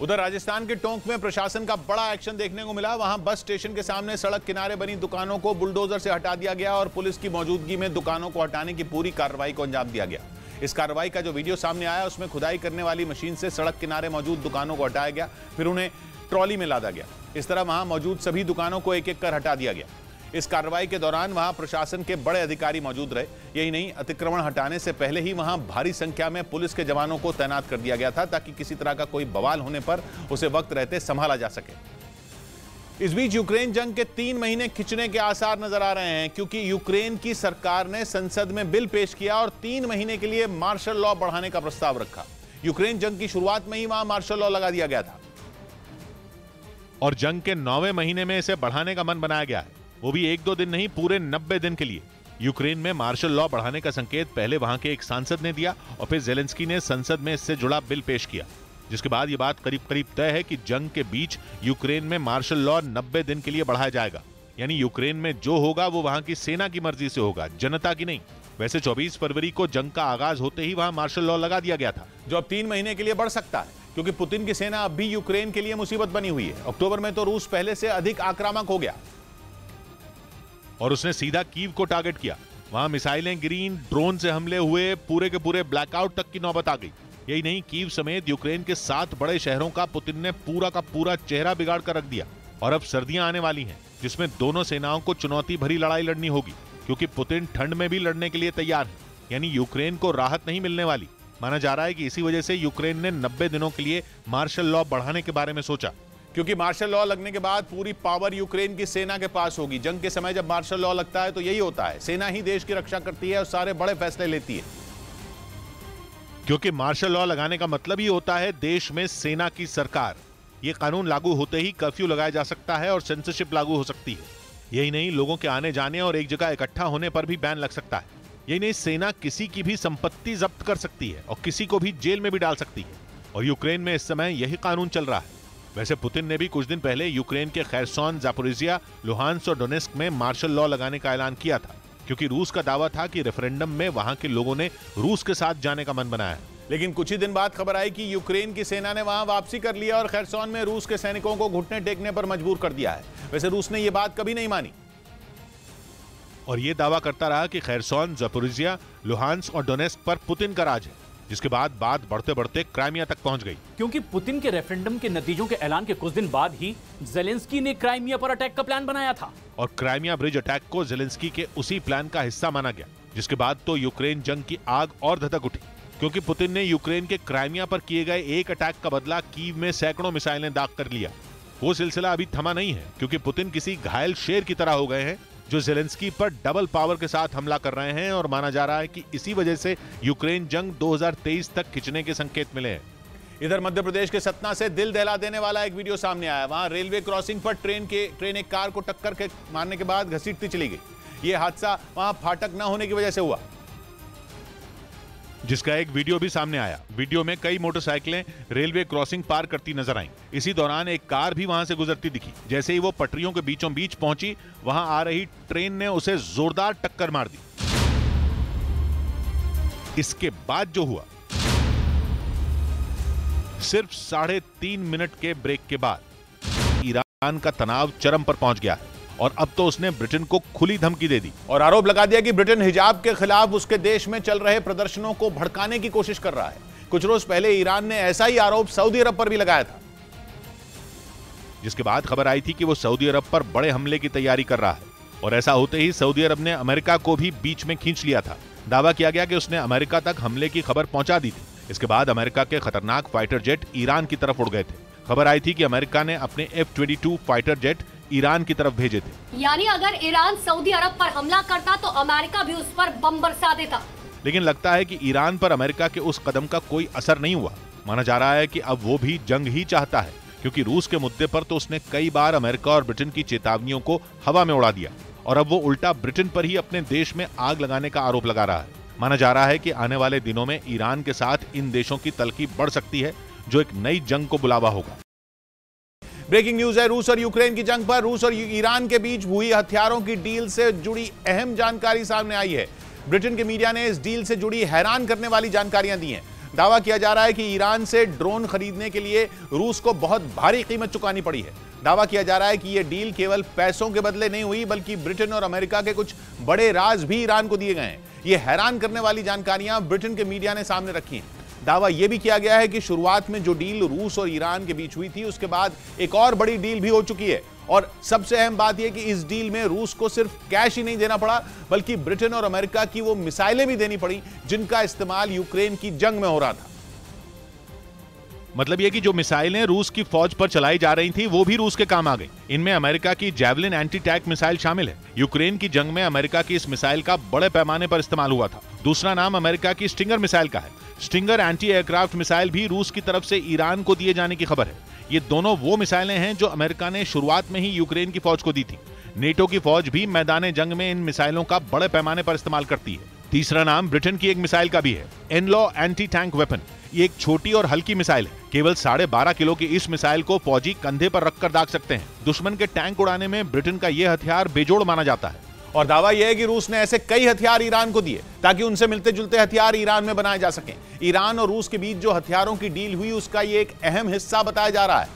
उधर राजस्थान के टोंक में प्रशासन का बड़ा एक्शन देखने को मिला। वहां बस स्टेशन के सामने सड़क किनारे बनी दुकानों को बुलडोजर से हटा दिया गया और पुलिस की मौजूदगी में दुकानों को हटाने की पूरी कार्रवाई को अंजाम दिया गया। इस कार्रवाई का जो वीडियो सामने आया उसमें खुदाई करने वाली मशीन से सड़क किनारे मौजूद दुकानों को हटाया गया, फिर उन्हें ट्रॉली में लादा गया। इस तरह वहां मौजूद सभी दुकानों को एक एक कर हटा दिया गया। इस कार्रवाई के दौरान वहां प्रशासन के बड़े अधिकारी मौजूद रहे। यही नहीं, अतिक्रमण हटाने से पहले ही वहां भारी संख्या में पुलिस के जवानों को तैनात कर दिया गया था ताकि किसी तरह का कोई बवाल होने पर उसे वक्त रहते संभाला जा सके। इस बीच यूक्रेन जंग के 3 महीने खिंचने के आसार नजर आ रहे हैं, क्योंकि यूक्रेन की सरकार ने संसद में बिल पेश किया और 3 महीने के लिए मार्शल लॉ बढ़ाने का प्रस्ताव रखा। यूक्रेन जंग की शुरुआत में ही वहां मार्शल लॉ लगा दिया गया था और जंग के 9वें महीने में इसे बढ़ाने का मन बनाया गया है, वो भी 1-2 दिन नहीं, पूरे 90 दिन के लिए। यूक्रेन में मार्शल लॉ बढ़ाने का संकेत पहले वहां के एक सांसद ने दिया और फिर जेलेंस्की ने संसद में इससे जुड़ा बिल पेश किया, जिसके बाद ये बात करीब करीब तय है कि जंग के बीच यूक्रेन में मार्शल लॉ 90 दिन के लिए बढ़ाया जाएगा। यानी यूक्रेन में जो होगा वो वहां की सेना की मर्जी से होगा, जनता की नहीं। वैसे 24 फरवरी को जंग का आगाज होते ही वहां मार्शल लॉ लगा दिया गया था, जो अब 3 महीने के लिए बढ़ सकता है, क्योंकि पुतिन की सेना अब भी यूक्रेन के लिए मुसीबत बनी हुई है। अक्टूबर में तो रूस पहले से अधिक आक्रामक हो गया और उसने सीधा कीव को टारगेट किया। वहां मिसाइलें गिरी, ड्रोन से हमले हुए, पूरे के पूरे ब्लैकआउट तक की नौबत आ गई। यही नहीं, कीव समेत यूक्रेन के 7 बड़े शहरों का पुतिन ने पूरा का पूरा चेहरा बिगाड़ कर रख दिया। और अब सर्दियां आने वाली हैं, जिसमें दोनों सेनाओं को चुनौती भरी लड़ाई लड़नी होगी, क्योंकि पुतिन ठंड में भी लड़ने के लिए तैयार है। यानी यूक्रेन को राहत नहीं मिलने वाली। माना जा रहा है कि इसी वजह से यूक्रेन ने 90 दिनों के लिए मार्शल लॉ बढ़ाने के बारे में सोचा, क्योंकि मार्शल लॉ लगने के बाद पूरी पावर यूक्रेन की सेना के पास होगी। जंग के समय जब मार्शल लॉ लगता है तो यही होता है, सेना ही देश की रक्षा करती है और सारे बड़े फैसले लेती है। क्योंकि मार्शल लॉ लगाने का मतलब ही होता है देश में सेना की सरकार। ये कानून लागू होते ही कर्फ्यू लगाया जा सकता है और सेंसरशिप लागू हो सकती है। यही नहीं, लोगों के आने जाने और एक जगह इकट्ठा होने पर भी बैन लग सकता है। यही नहीं, सेना किसी की भी संपत्ति जब्त कर सकती है और किसी को भी जेल में भी डाल सकती है। और यूक्रेन में इस समय यही कानून चल रहा है। वैसे पुतिन ने भी कुछ दिन पहले यूक्रेन के खैरसोन, जापोरिजिया, लुहांस्क और डोनेस्क में मार्शल लॉ लगाने का ऐलान किया था, क्योंकि रूस का दावा था कि रेफरेंडम में वहां के लोगों ने रूस के साथ जाने का मन बनाया है। लेकिन कुछ ही दिन बाद खबर आई कि यूक्रेन की सेना ने वहां वापसी कर लिया और खैरसोन में रूस के सैनिकों को घुटने टेकने पर मजबूर कर दिया है। वैसे रूस ने यह बात कभी नहीं मानी और यह दावा करता रहा कि खैरसोन, ज़पोरिजिया, लुहांस्क और डोनेस्क पर पुतिन का राज है, जिसके बाद बात बढ़ते बढ़ते क्राइमिया तक पहुंच गई। क्योंकि पुतिन के रेफरेंडम के नतीजों के ऐलान के कुछ दिन बाद ही ज़ेलेंस्की ने क्राइमिया पर अटैक का प्लान बनाया था और क्राइमिया ब्रिज अटैक को ज़ेलेंस्की के उसी प्लान का हिस्सा माना गया, जिसके बाद तो यूक्रेन जंग की आग और धधक उठी, क्योंकि पुतिन ने यूक्रेन के क्राइमिया पर किए गए एक अटैक का बदला कीव में सैकड़ों मिसाइलें दाग कर लिया। वो सिलसिला अभी थमा नहीं है, क्योंकि पुतिन किसी घायल शेर की तरह हो गए हैं जो ज़ेलेंस्की पर डबल पावर के साथ हमला कर रहे हैं और माना जा रहा है कि इसी वजह से यूक्रेन जंग 2023 तक खिंचने के संकेत मिले हैं। इधर मध्य प्रदेश के सतना से दिल दहला देने वाला एक वीडियो सामने आया। वहां रेलवे क्रॉसिंग पर ट्रेन एक कार को टक्कर के मारने के बाद घसीटती चली गई। यह हादसा वहां फाटक न होने की वजह से हुआ, जिसका एक वीडियो भी सामने आया। वीडियो में कई मोटरसाइकिलें रेलवे क्रॉसिंग पार करती नजर आईं। इसी दौरान एक कार भी वहां से गुजरती दिखी। जैसे ही वो पटरियों के बीचों बीच पहुंची, वहां आ रही ट्रेन ने उसे जोरदार टक्कर मार दी। इसके बाद जो हुआ, सिर्फ 3.5 मिनट के ब्रेक के बाद ईरान का तनाव चरम पर पहुंच गया है और अब तो उसने ब्रिटेन को खुली धमकी दे दी और आरोप लगा दिया कि ब्रिटेन हिजाब के खिलाफ उसके देश में चल रहे प्रदर्शनों को भड़काने की कोशिश कर रहा है। कुछ रोज पहले ईरान ने ऐसा ही आरोप सऊदी अरब पर भी लगाया था, जिसके बाद खबर आई थी कि वो सऊदी अरब पर बड़े हमले की तैयारी कर रहा है और ऐसा होते ही सऊदी अरब ने अमेरिका को भी बीच में खींच लिया था। दावा किया गया कि उसने अमेरिका तक हमले की खबर पहुंचा दी थी। इसके बाद अमेरिका के खतरनाक फाइटर जेट ईरान की तरफ उड़ गए थे। खबर आई थी कि अमेरिका ने अपने F-22 फाइटर जेट ईरान की तरफ भेजे थे। यानी अगर ईरान सऊदी अरब पर हमला करता तो अमेरिका भी उस पर बम बरसा देता। लेकिन लगता है कि ईरान पर अमेरिका के उस कदम का कोई असर नहीं हुआ। माना जा रहा है कि अब वो भी जंग ही चाहता है, क्योंकि रूस के मुद्दे पर तो उसने कई बार अमेरिका और ब्रिटेन की चेतावनियों को हवा में उड़ा दिया और अब वो उल्टा ब्रिटेन पर ही अपने देश में आग लगाने का आरोप लगा रहा है। माना जा रहा है कि आने वाले दिनों में ईरान के साथ इन देशों की तलखी बढ़ सकती है, जो एक नई जंग को बुलावा होगा। ब्रेकिंग न्यूज है रूस और यूक्रेन की जंग पर। रूस और ईरान के बीच हुई हथियारों की डील से जुड़ी अहम जानकारी सामने आई है। ब्रिटेन के मीडिया ने इस डील से जुड़ी हैरान करने वाली जानकारियां दी हैं। दावा किया जा रहा है कि ईरान से ड्रोन खरीदने के लिए रूस को बहुत भारी कीमत चुकानी पड़ी है। दावा किया जा रहा है कि यह डील केवल पैसों के बदले नहीं हुई, बल्कि ब्रिटेन और अमेरिका के कुछ बड़े राज भी ईरान को दिए गए हैं। ये हैरान करने वाली जानकारियां ब्रिटेन के मीडिया ने सामने रखी हैं। दावा यह भी किया गया है कि शुरुआत में जो डील रूस और ईरान के बीच हुई थी, उसके बाद एक और बड़ी डील भी हो चुकी है और सबसे अहम बात यह कि इस डील में रूस को सिर्फ कैश ही नहीं देना पड़ा, बल्कि ब्रिटेन और अमेरिका की वो मिसाइलें भी देनी पड़ी जिनका इस्तेमाल यूक्रेन की जंग में हो रहा था। मतलब यह कि जो मिसाइलें रूस की फौज पर चलाई जा रही थी, वो भी रूस के काम आ गई। इनमें अमेरिका की जैवलिन एंटी टैंक मिसाइल शामिल है। यूक्रेन की जंग में अमेरिका की इस मिसाइल का बड़े पैमाने पर इस्तेमाल हुआ था। दूसरा नाम अमेरिका की स्टिंगर मिसाइल का है। स्टिंगर एंटी एयरक्राफ्ट मिसाइल भी रूस की तरफ से ईरान को दिए जाने की खबर है। ये दोनों वो मिसाइलें हैं जो अमेरिका ने शुरुआत में ही यूक्रेन की फौज को दी थी। नेटो की फौज भी मैदान जंग में इन मिसाइलों का बड़े पैमाने पर इस्तेमाल करती है। तीसरा नाम ब्रिटेन की एक मिसाइल का भी है, एनलॉ एंटी टैंक वेपन। ये एक छोटी और हल्की मिसाइल है। केवल 12.5 किलो की इस मिसाइल को फौजी कंधे पर रखकर दाग सकते हैं। दुश्मन के टैंक उड़ाने में ब्रिटेन का यह हथियार बेजोड़ माना जाता है। और दावा यह है कि रूस ने ऐसे कई हथियार ईरान को दिए ताकि उनसे मिलते जुलते हथियार ईरान में बनाए जा सकें। ईरान और रूस के बीच जो हथियारों की डील हुई, उसका यह एक अहम हिस्सा बताया जा रहा है,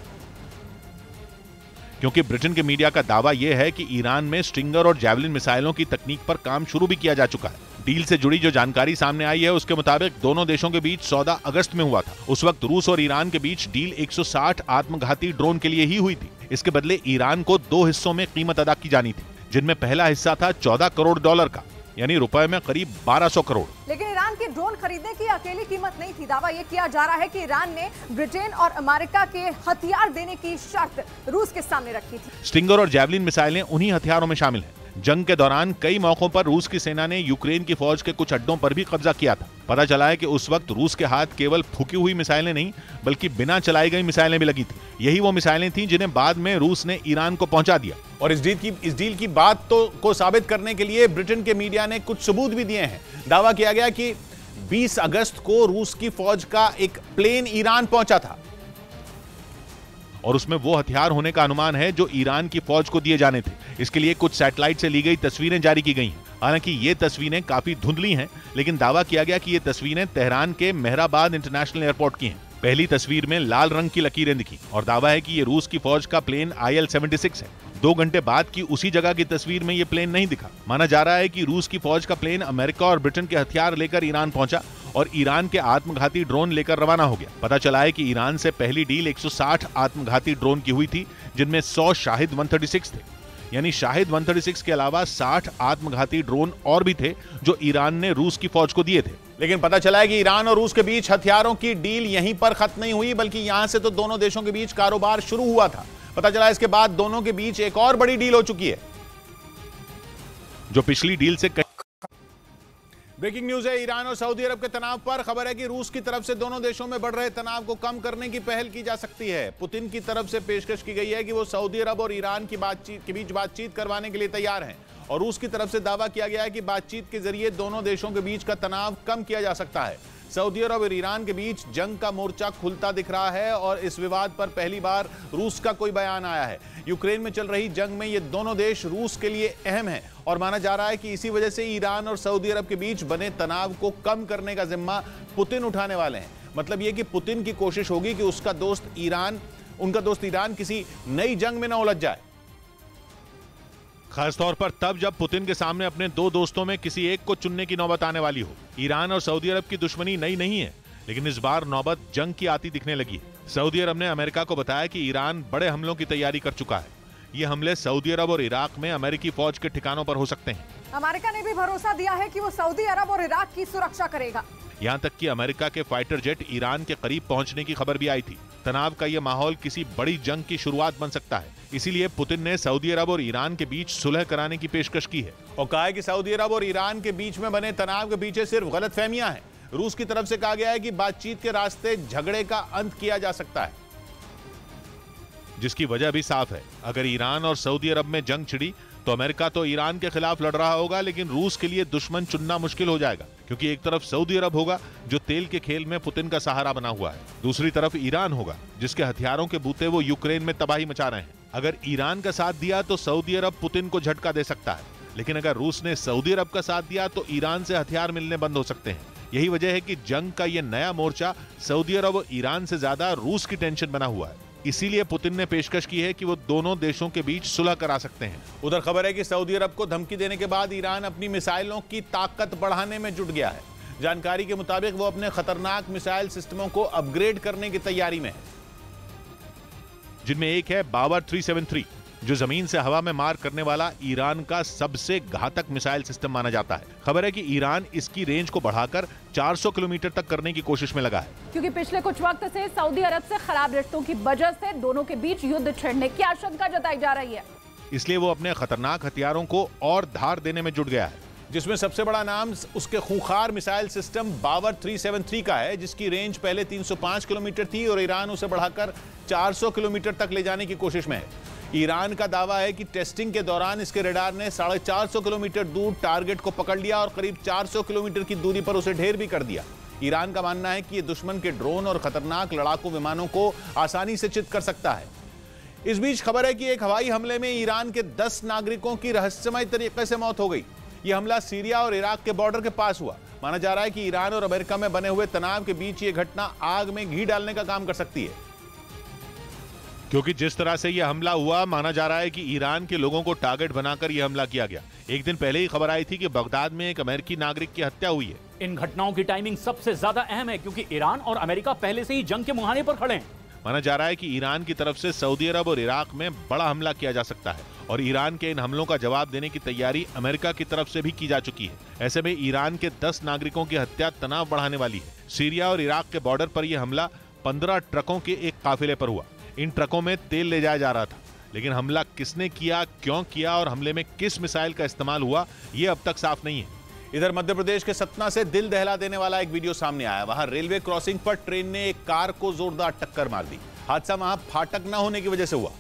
क्योंकि ब्रिटेन के मीडिया का दावा यह है कि ईरान में स्टिंगर और जैवलिन मिसाइलों की तकनीक पर काम शुरू भी किया जा चुका है। डील से जुड़ी जो जानकारी सामने आई है, उसके मुताबिक दोनों देशों के बीच सौदा अगस्त में हुआ था। उस वक्त रूस और ईरान के बीच डील 160 आत्मघाती ड्रोन के लिए ही हुई थी। इसके बदले ईरान को 2 हिस्सों में कीमत अदा की जानी थी, जिनमें पहला हिस्सा था $14 करोड़ का, यानी रुपए में करीब 1200 करोड़। लेकिन ईरान के ड्रोन खरीदने की अकेली कीमत नहीं थी। दावा यह किया जा रहा है कि ईरान ने ब्रिटेन और अमेरिका के हथियार देने की शर्त रूस के सामने रखी थी। स्टिंगर और जैवलिन मिसाइलें उन्हीं हथियारों में शामिल हैं। जंग के दौरान कई मौकों पर रूस की सेना ने यूक्रेन की फौज के कुछ अड्डों पर भी कब्जा किया था। पता चला है कि उस वक्त रूस के हाथ केवल फूकी हुई मिसाइलें नहीं, बल्कि बिना चलाई गई मिसाइलें भी लगी थी। यही वो मिसाइलें थीं जिन्हें बाद में रूस ने ईरान को पहुंचा दिया। और इस डील की बात को साबित करने के लिए ब्रिटेन के मीडिया ने कुछ सबूत भी दिए हैं। दावा किया गया कि 20 अगस्त को रूस की फौज का एक प्लेन ईरान पहुंचा था और उसमें वो हथियार होने का अनुमान है जो ईरान की फौज को दिए जाने थे। इसके लिए कुछ सैटेलाइट से ली गई तस्वीरें जारी की गई हैं। हालांकि ये तस्वीरें काफी धुंधली हैं, लेकिन दावा किया गया कि ये तस्वीरें तेहरान के मेहराबाद इंटरनेशनल एयरपोर्ट की हैं। पहली तस्वीर में लाल रंग की लकीरें दिखी और दावा है कि ये रूस की फौज का प्लेन IL-76 है। 2 घंटे बाद की उसी जगह की तस्वीर में ये प्लेन नहीं दिखा। माना जा रहा है कि रूस की फौज का प्लेन अमेरिका और ब्रिटेन के हथियार लेकर ईरान पहुंचा और ईरान के आत्मघाती ड्रोन लेकर रवाना हो गया। पता चला है कि ईरान से पहली डील 160 आत्मघाती ड्रोन की हुई थी, जिनमें 100 शाहिद 136 थे। यानी शाहिद 136 के अलावा 60 आत्मघाती ड्रोन और भी थे जो ईरान ने रूस की फौज को दिए थे। लेकिन पता चला है कि ईरान और रूस के बीच हथियारों की डील यहीं पर खत्म नहीं हुई, बल्कि यहां से तो दोनों देशों के बीच कारोबार शुरू हुआ था। पता चला इसके बाद दोनों के बीच एक और बड़ी डील हो चुकी है, जो पिछली डील से ब्रेकिंग न्यूज है ईरान और सऊदी अरब के तनाव पर। खबर है कि रूस की तरफ से दोनों देशों में बढ़ रहे तनाव को कम करने की पहल की जा सकती है। पुतिन की तरफ से पेशकश की गई है कि वो सऊदी अरब और ईरान की बीच बातचीत करवाने के लिए तैयार हैं, और रूस की तरफ से दावा किया गया है कि बातचीत के जरिए दोनों देशों के बीच का तनाव कम किया जा सकता है। सऊदी अरब और ईरान के बीच जंग का मोर्चा खुलता दिख रहा है और इस विवाद पर पहली बार रूस का कोई बयान आया है। यूक्रेन में चल रही जंग में ये दोनों देश रूस के लिए अहम हैं और माना जा रहा है कि इसी वजह से ईरान और सऊदी अरब के बीच बने तनाव को कम करने का जिम्मा पुतिन उठाने वाले हैं। मतलब ये कि पुतिन की कोशिश होगी कि उनका दोस्त ईरान किसी नई जंग में न उलझ जाए, खासतौर पर तब जब पुतिन के सामने अपने 2 दोस्तों में किसी एक को चुनने की नौबत आने वाली हो। ईरान और सऊदी अरब की दुश्मनी नई नहीं है, लेकिन इस बार नौबत जंग की आती दिखने लगी है। सऊदी अरब ने अमेरिका को बताया कि ईरान बड़े हमलों की तैयारी कर चुका है। ये हमले सऊदी अरब और इराक में अमेरिकी फौज के ठिकानों पर हो सकते हैं। अमेरिका ने भी भरोसा दिया है कि वो सऊदी अरब और इराक की सुरक्षा करेगा। यहाँ तक कि अमेरिका के फाइटर जेट ईरान के करीब पहुंचने की खबर भी आई थी। तनाव का यह माहौल किसी बड़ी जंग की शुरुआत बन सकता है। इसीलिए पुतिन ने सऊदी अरब और ईरान के बीच सुलह कराने की पेशकश की है और कहा है कि सऊदी अरब और ईरान के बीच में बने तनाव के पीछे सिर्फ गलतफहमियां हैं। रूस की तरफ से कहा गया है कि बातचीत के रास्ते झगड़े का अंत किया जा सकता है, जिसकी वजह भी साफ है। अगर ईरान और सऊदी अरब में जंग छिड़ी तो अमेरिका तो ईरान के खिलाफ लड़ रहा होगा, लेकिन रूस के लिए दुश्मन चुनना मुश्किल हो जाएगा, क्योंकि एक तरफ सऊदी अरब होगा जो तेल के खेल में पुतिन का सहारा बना हुआ है, दूसरी तरफ ईरान होगा जिसके हथियारों के बूते वो यूक्रेन में तबाही मचा रहे हैं। अगर ईरान का साथ दिया तो सऊदी अरब पुतिन को झटका दे सकता है, लेकिन अगर रूस ने सऊदी अरब का साथ दिया तो ईरान से हथियार मिलने बंद हो सकते हैं। यही वजह है कि जंग का ये नया मोर्चा सऊदी अरब और ईरान से ज्यादा रूस की टेंशन बना हुआ है। इसीलिए पुतिन ने पेशकश की है कि वो दोनों देशों के बीच सुलह करा सकते हैं। उधर खबर है कि सऊदी अरब को धमकी देने के बाद ईरान अपनी मिसाइलों की ताकत बढ़ाने में जुट गया है। जानकारी के मुताबिक वो अपने खतरनाक मिसाइल सिस्टमों को अपग्रेड करने की तैयारी में है, जिनमें एक है बावर 373, जो जमीन से हवा में मार करने वाला ईरान का सबसे घातक मिसाइल सिस्टम माना जाता है। खबर है कि ईरान इसकी रेंज को बढ़ाकर 400 किलोमीटर तक करने की कोशिश में लगा है, क्योंकि पिछले कुछ वक्त से सऊदी अरब से खराब रिश्तों की वजह से दोनों के बीच युद्ध छिड़ने की आशंका जताई जा रही है। इसलिए वो अपने खतरनाक हथियारों को और धार देने में जुट गया है, जिसमें सबसे बड़ा नाम उसके खूंखार मिसाइल सिस्टम बावर 373 का है, जिसकी रेंज पहले 305 किलोमीटर थी और ईरान उसे बढ़ाकर 400 किलोमीटर तक ले जाने की कोशिश में है। ईरान का दावा है कि टेस्टिंग के दौरान इसके रडार ने 450 किलोमीटर दूर टारगेट को पकड़ लिया और करीब 400 किलोमीटर की दूरी पर उसे ढेर भी कर दिया। ईरान का मानना है कि यह दुश्मन के ड्रोन और खतरनाक लड़ाकू विमानों को आसानी से चित कर सकता है। इस बीच खबर है कि एक हवाई हमले में ईरान के 10 नागरिकों की रहस्यमय तरीके से मौत हो गई। यह हमला सीरिया और इराक के बॉर्डर के पास हुआ। माना जा रहा है कि ईरान और अमेरिका में बने हुए तनाव के बीच यह घटना आग में घी डालने का काम कर सकती है, क्योंकि जिस तरह से यह हमला हुआ, माना जा रहा है कि ईरान के लोगों को टारगेट बनाकर यह हमला किया गया। एक दिन पहले ही खबर आई थी कि बगदाद में एक अमेरिकी नागरिक की हत्या हुई है। इन घटनाओं की टाइमिंग सबसे ज्यादा अहम है, क्योंकि ईरान और अमेरिका पहले से ही जंग के मुहाने पर खड़े हैं। माना जा रहा है कि ईरान की तरफ से सऊदी अरब और इराक में बड़ा हमला किया जा सकता है और ईरान के इन हमलों का जवाब देने की तैयारी अमेरिका की तरफ से भी की जा चुकी है। ऐसे में ईरान के 10 नागरिकों की हत्या तनाव बढ़ाने वाली है। सीरिया और इराक के बॉर्डर पर यह हमला 15 ट्रकों के एक काफिले पर हुआ। इन ट्रकों में तेल ले जाया जा रहा था, लेकिन हमला किसने किया, क्यों किया और हमले में किस मिसाइल का इस्तेमाल हुआ, यह अब तक साफ नहीं है। इधर मध्य प्रदेश के सतना से दिल दहला देने वाला एक वीडियो सामने आया। वहां रेलवे क्रॉसिंग पर ट्रेन ने एक कार को जोरदार टक्कर मार दी। हादसा वहां फाटक न होने की वजह से हुआ,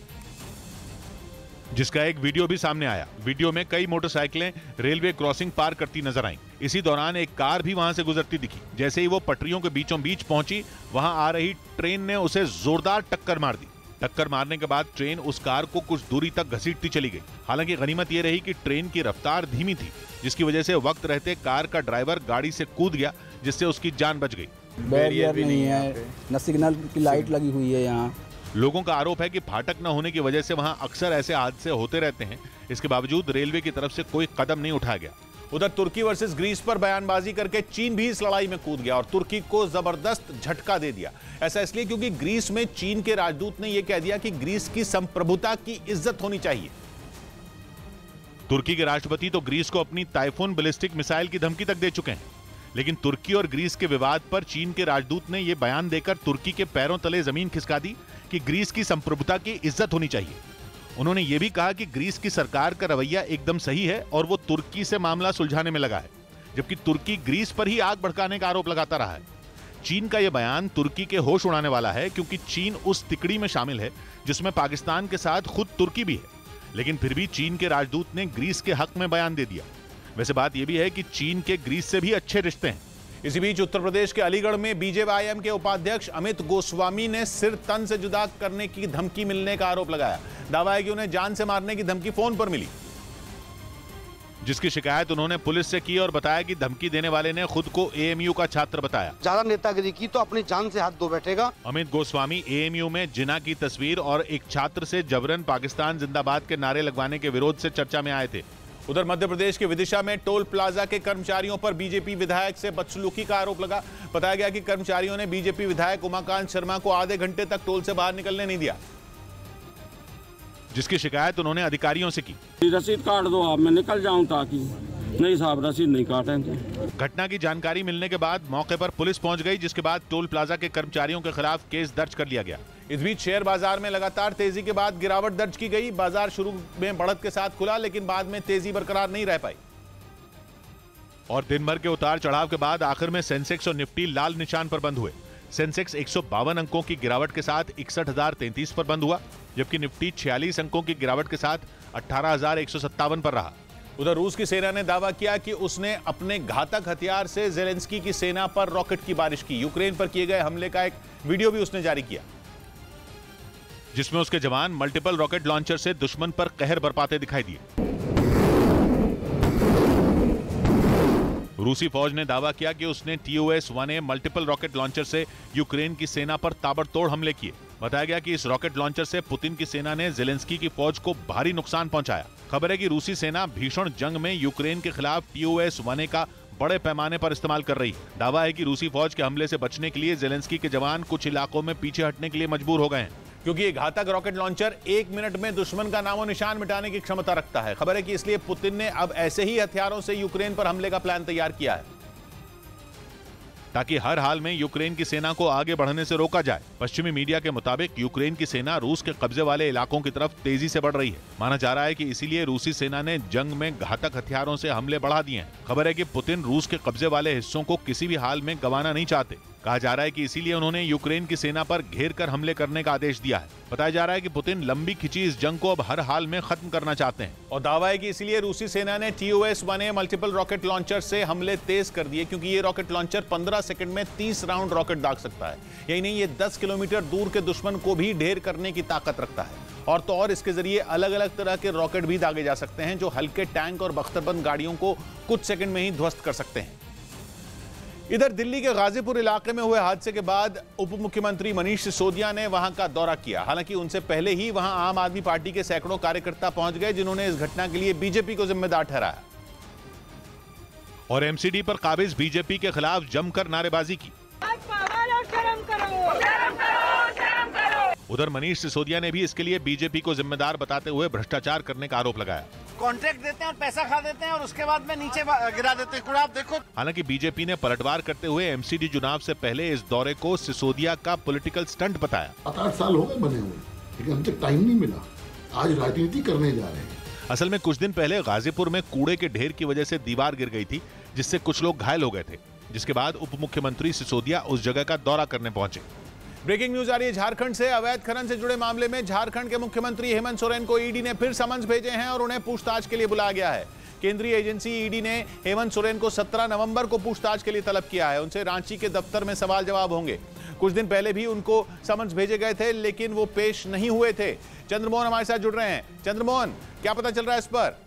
जिसका एक वीडियो भी सामने आया। वीडियो में कई मोटरसाइकिलें रेलवे क्रॉसिंग पार करती नजर आईं। इसी दौरान एक कार भी वहां से गुजरती दिखी। जैसे ही वो पटरियों के बीचों बीच पहुंची, वहां आ रही ट्रेन ने उसे जोरदार टक्कर मार दी। टक्कर मारने के बाद ट्रेन उस कार को कुछ दूरी तक घसीटती चली गई। हालांकि गनीमत यह रही कि ट्रेन की रफ्तार धीमी थी, जिसकी वजह से वक्त रहते कार का ड्राइवर गाड़ी से कूद गया, जिससे उसकी जान बच गई। बैरियर नहीं है, न सिग्नल की लाइट लगी हुई है। यहाँ लोगों का आरोप है कि फाटक न होने की वजह से वहां अक्सर ऐसे हादसे होते रहते हैं। इसके बावजूद रेलवे की तरफ से कोई कदम नहीं उठाया गया। उधर तुर्की वर्सेस ग्रीस पर बयानबाजी करके चीन भी इस लड़ाई में कूद गया और तुर्की को जबरदस्त झटका दे दिया। ऐसा इसलिए क्योंकि ग्रीस में चीन के राजदूत ने यह कह दिया कि ग्रीस की संप्रभुता की इज्जत होनी चाहिए। तुर्की के राष्ट्रपति तो ग्रीस को अपनी टाइफून बैलिस्टिक मिसाइल की धमकी तक दे चुके हैं, लेकिन तुर्की और ग्रीस के विवाद पर चीन के राजदूत ने यह बयान देकर तुर्की के पैरों तले जमीन खिसका दी कि ग्रीस की संप्रभुता की इज्जत होनी चाहिए। उन्होंने यह भी कहा कि ग्रीस की सरकार का रवैया एकदम सही है और वो तुर्की से मामला सुलझाने में लगा है, जबकि तुर्की ग्रीस पर ही आग भड़काने का आरोप लगाता रहा है। चीन का यह बयान तुर्की के होश उड़ाने वाला है, क्योंकि चीन उस तिकड़ी में शामिल है जिसमें पाकिस्तान के साथ खुद तुर्की भी है, लेकिन फिर भी चीन के राजदूत ने ग्रीस के हक में बयान दे दिया। वैसे बात यह भी है कि चीन के ग्रीस से भी अच्छे रिश्ते हैं। इसी बीच उत्तर प्रदेश के अलीगढ़ में बीजेवाईएम के उपाध्यक्ष अमित गोस्वामी ने सिर तन से जुदा करने की धमकी मिलने का आरोप लगाया। दावा है कि उन्हें जान से मारने की धमकी फोन पर मिली, जिसकी शिकायत उन्होंने पुलिस से की और बताया कि धमकी देने वाले ने खुद को एएमयू का छात्र बताया। ज्यादा नेतागिरी की तो अपनी जान से हाथ धो बैठेगा। अमित गोस्वामी एएमयू में जिन्ना की तस्वीर और एक छात्र से जबरन पाकिस्तान जिंदाबाद के नारे लगवाने के विरोध से चर्चा में आए थे। उधर मध्य प्रदेश के विदिशा में टोल प्लाजा के कर्मचारियों पर बीजेपी विधायक से बदसलूकी का आरोप लगा। बताया गया कि कर्मचारियों ने बीजेपी विधायक उमाकांत शर्मा को आधे घंटे तक टोल से बाहर निकलने नहीं दिया, जिसकी शिकायत उन्होंने अधिकारियों से की। रसीद काट दो आप, मैं निकल जाऊं ताकि। नहीं साहब, रसीद नहीं काटेंगे। घटना की जानकारी मिलने के बाद मौके पर पुलिस पहुंच गई, जिसके बाद टोल प्लाजा के कर्मचारियों के खिलाफ केस दर्ज कर लिया गया। इस बीच शेयर बाजार में लगातार तेजी के बाद गिरावट दर्ज की गई। बाजार शुरू में बढ़त के साथ खुला, लेकिन बाद में तेजी बरकरार नहीं रह पाई और दिन भर के उतार चढ़ाव के बाद आखिर में सेंसेक्स और निफ्टी लाल निशान पर बंद हुए। सेंसेक्स 152 अंकों की गिरावट के साथ 61,033 पर बंद हुआ, जबकि निफ्टी 46 अंकों की गिरावट के साथ 18,157 पर रहा। उधर रूस की सेना ने दावा किया कि उसने अपने घातक हथियार से जेलेंस्की की सेना पर रॉकेट की बारिश की। यूक्रेन पर किए गए हमले का एक वीडियो भी उसने जारी किया, जिसमें उसके जवान मल्टीपल रॉकेट लॉन्चर से दुश्मन पर कहर बरपाते दिखाई दिए। रूसी फौज ने दावा किया कि उसने TOS-1A मल्टीपल रॉकेट लॉन्चर से यूक्रेन की सेना पर ताबड़तोड़ हमले किए। बताया गया कि इस रॉकेट लॉन्चर से पुतिन की सेना ने जेलेंस्की की फौज को भारी नुकसान पहुंचाया। खबर है कि रूसी सेना भीषण जंग में यूक्रेन के खिलाफ TOS-1A का बड़े पैमाने पर इस्तेमाल कर रही है। दावा है कि रूसी फौज के हमले से बचने के लिए जेलेंस्की के जवान कुछ इलाकों में पीछे हटने के लिए मजबूर हो गए हैं, क्योंकि ये घातक रॉकेट लॉन्चर 1 मिनट में दुश्मन का नामो निशान मिटाने की क्षमता रखता है। खबर है कि इसलिए पुतिन ने अब ऐसे ही हथियारों से यूक्रेन पर हमले का प्लान तैयार किया है, ताकि हर हाल में यूक्रेन की सेना को आगे बढ़ने से रोका जाए। पश्चिमी मीडिया के मुताबिक यूक्रेन की सेना रूस के कब्जे वाले इलाकों की तरफ तेजी से बढ़ रही है। माना जा रहा है कि इसीलिए रूसी सेना ने जंग में घातक हथियारों से हमले बढ़ा दिए हैं। खबर है कि पुतिन रूस के कब्जे वाले हिस्सों को किसी भी हाल में गंवाना नहीं चाहते। कहा जा रहा है कि इसीलिए उन्होंने यूक्रेन की सेना पर घेर कर हमले करने का आदेश दिया है। बताया जा रहा है कि पुतिन लंबी खिंची इस जंग को अब हर हाल में खत्म करना चाहते हैं और दावा है कि इसीलिए रूसी सेना ने TOS-1A मल्टीपल रॉकेट लॉन्चर से हमले तेज कर दिए, क्योंकि ये रॉकेट लॉन्चर 15 सेकंड में 30 राउंड रॉकेट दाग सकता है। यही नहीं, ये 10 किलोमीटर दूर के दुश्मन को भी ढेर करने की ताकत रखता है और तो और इसके जरिए अलग अलग तरह के रॉकेट भी दागे जा सकते हैं, जो हल्के टैंक और बख्तरबंद गाड़ियों को कुछ सेकंड में ही ध्वस्त कर सकते हैं। इधर दिल्ली के गाजीपुर इलाके में हुए हादसे के बाद उप मुख्यमंत्री मनीष सिसोदिया ने वहां का दौरा किया। हालांकि उनसे पहले ही वहां आम आदमी पार्टी के सैकड़ों कार्यकर्ता पहुंच गए, जिन्होंने इस घटना के लिए बीजेपी को जिम्मेदार ठहराया और MCD पर काबिज बीजेपी के खिलाफ जमकर नारेबाजी की। उधर मनीष सिसोदिया ने भी इसके लिए बीजेपी को जिम्मेदार बताते हुए भ्रष्टाचार करने का आरोप लगाया। कॉन्ट्रैक्ट देते हैं और पैसा खा देते हैं और उसके बाद में नीचे गिरा देते हैं। आप देखो। हालांकि बीजेपी ने पलटवार करते हुए MCD चुनाव से पहले इस दौरे को सिसोदिया का पॉलिटिकल स्टंट बताया। 7-8 साल हो गए बने हुए, लेकिन अभी तक टाइम नहीं मिला। आज राजनीति करने जा रहे हैं। असल में कुछ दिन पहले गाजीपुर में कूड़े के ढेर की वजह से दीवार गिर गई थी, जिससे कुछ लोग घायल हो गए थे, जिसके बाद उप मुख्यमंत्री सिसोदिया उस जगह का दौरा करने पहुंचे। ब्रेकिंग न्यूज आ रही है झारखंड से। अवैध खनन से जुड़े मामले में झारखंड के मुख्यमंत्री हेमंत सोरेन को ईडी ने फिर समन्स भेजे हैं और उन्हें पूछताछ के लिए बुलाया गया है। केंद्रीय एजेंसी ईडी ने हेमंत सोरेन को 17 नवंबर को पूछताछ के लिए तलब किया है। उनसे रांची के दफ्तर में सवाल जवाब होंगे। कुछ दिन पहले भी उनको समन्स भेजे गए थे, लेकिन वो पेश नहीं हुए थे। चंद्रमोहन हमारे साथ जुड़ रहे हैं। चंद्रमोहन, क्या पता चल रहा है इस पर?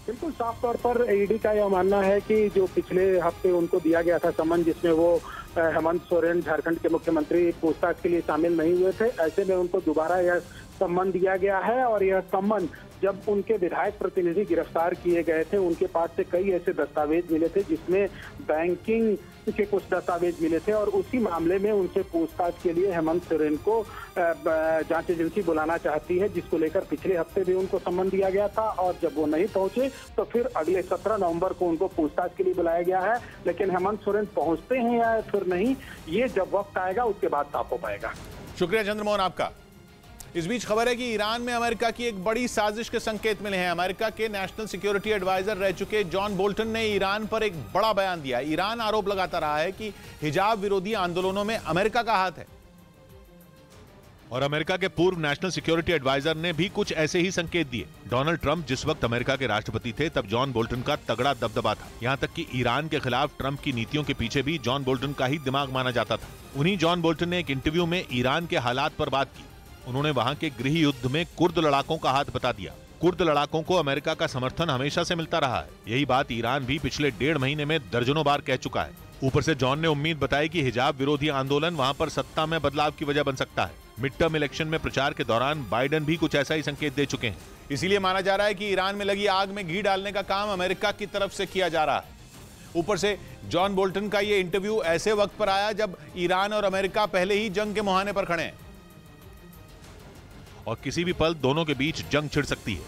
बिल्कुल साफ तौर पर ईडी का यह मानना है कि जो पिछले हफ्ते उनको दिया गया था समन, जिसमें वो हेमंत सोरेन झारखंड के मुख्यमंत्री पूछताछ के लिए शामिल नहीं हुए थे, ऐसे में उनको दोबारा यह सम्मन दिया गया है। और यह सम्मन जब उनके विधायक प्रतिनिधि गिरफ्तार किए गए थे, उनके पास से कई ऐसे दस्तावेज मिले थे जिसमें बैंकिंग के कुछ दस्तावेज मिले थे, और उसी मामले में उनसे पूछताछ के लिए हेमंत सोरेन को जांच एजेंसी बुलाना चाहती है, जिसको लेकर पिछले हफ्ते भी उनको सम्मन दिया गया था। और जब वो नहीं पहुंचे तो फिर अगले 17 नवंबर को उनको पूछताछ के लिए बुलाया गया है। लेकिन हेमंत सोरेन पहुंचते हैं या फिर नहीं, ये जब वक्त आएगा उसके बाद साफ हो पाएगा। शुक्रिया चंद्रमोहन आपका। इस बीच खबर है कि ईरान में अमेरिका की एक बड़ी साजिश के संकेत मिले हैं। अमेरिका के नेशनल सिक्योरिटी एडवाइजर रह चुके जॉन बोल्टन ने ईरान पर एक बड़ा बयान दिया। ईरान आरोप लगाता रहा है कि हिजाब विरोधी आंदोलनों में अमेरिका का हाथ है, और अमेरिका के पूर्व नेशनल सिक्योरिटी एडवाइजर ने भी कुछ ऐसे ही संकेत दिए। डोनाल्ड ट्रंप जिस वक्त अमेरिका के राष्ट्रपति थे, तब जॉन बोल्टन का तगड़ा दबदबा था। यहां तक कि ईरान के खिलाफ ट्रंप की नीतियों के पीछे भी जॉन बोल्टन का ही दिमाग माना जाता था। उन्हीं जॉन बोल्टन ने एक इंटरव्यू में ईरान के हालात पर बात की। उन्होंने वहां के गृह युद्ध में कुर्द लड़ाकों का हाथ बता दिया। कुर्द लड़ाकों को अमेरिका का समर्थन हमेशा से मिलता रहा है। यही बात ईरान भी पिछले 1.5 महीने में दर्जनों बार कह चुका है। ऊपर से जॉन ने उम्मीद बताई कि हिजाब विरोधी आंदोलन वहां पर सत्ता में बदलाव की वजह बन सकता है। मिड टर्म इलेक्शन में प्रचार के दौरान बाइडेन भी कुछ ऐसा ही संकेत दे चुके हैं। इसीलिए माना जा रहा है कि ईरान में लगी आग में घी डालने का काम अमेरिका की तरफ से किया जा रहा है। ऊपर से जॉन बोल्टन का ये इंटरव्यू ऐसे वक्त पर आया जब ईरान और अमेरिका पहले ही जंग के मुहाने पर खड़े हैं, और किसी भी पल दोनों के बीच जंग छिड़ सकती है।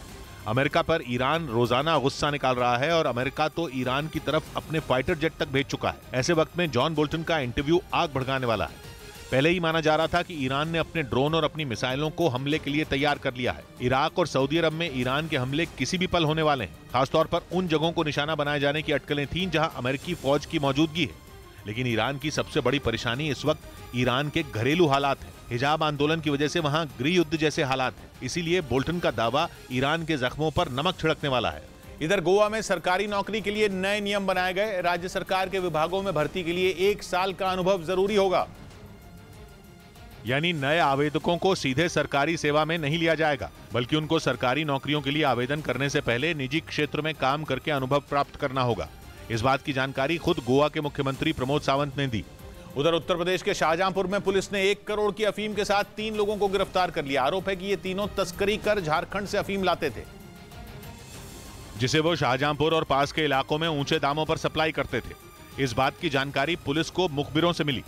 अमेरिका पर ईरान रोजाना गुस्सा निकाल रहा है, और अमेरिका तो ईरान की तरफ अपने फाइटर जेट तक भेज चुका है। ऐसे वक्त में जॉन बोल्टन का इंटरव्यू आग भड़काने वाला है। पहले ही माना जा रहा था कि ईरान ने अपने ड्रोन और अपनी मिसाइलों को हमले के लिए तैयार कर लिया है। इराक और सऊदी अरब में ईरान के हमले किसी भी पल होने वाले हैं। खासतौर पर उन जगहों को निशाना बनाए जाने की अटकलें थीं जहां अमेरिकी फौज की मौजूदगी है। लेकिन ईरान की सबसे बड़ी परेशानी इस वक्त ईरान के घरेलू हालात हैं। हिजाब आंदोलन की वजह से वहां गृह युद्ध जैसे हालात हैं। इसीलिए बोल्टन का दावा ईरान के जख्मों पर नमक छिड़कने वाला है। इधर गोवा में सरकारी नौकरी के लिए नए नियम बनाए गए। राज्य सरकार के विभागों में भर्ती के लिए 1 साल का अनुभव जरूरी होगा। यानी नए आवेदकों को सीधे सरकारी सेवा में नहीं लिया जाएगा, बल्कि उनको सरकारी नौकरियों के लिए आवेदन करने से पहले निजी क्षेत्र में काम करके अनुभव प्राप्त करना होगा। इस बात की जानकारी खुद गोवा के मुख्यमंत्री प्रमोद सावंत ने दी। उधर उत्तर प्रदेश के शाहजहांपुर में पुलिस ने 1 करोड़ की अफीम के साथ 3 लोगों को गिरफ्तार कर लिया। आरोप है कि ये तीनों तस्करी कर झारखंड से अफीम लाते थे, जिसे वो शाहजहांपुर और पास के इलाकों में ऊंचे दामों पर सप्लाई करते थे। इस बात की जानकारी पुलिस को मुखबिरों से मिली,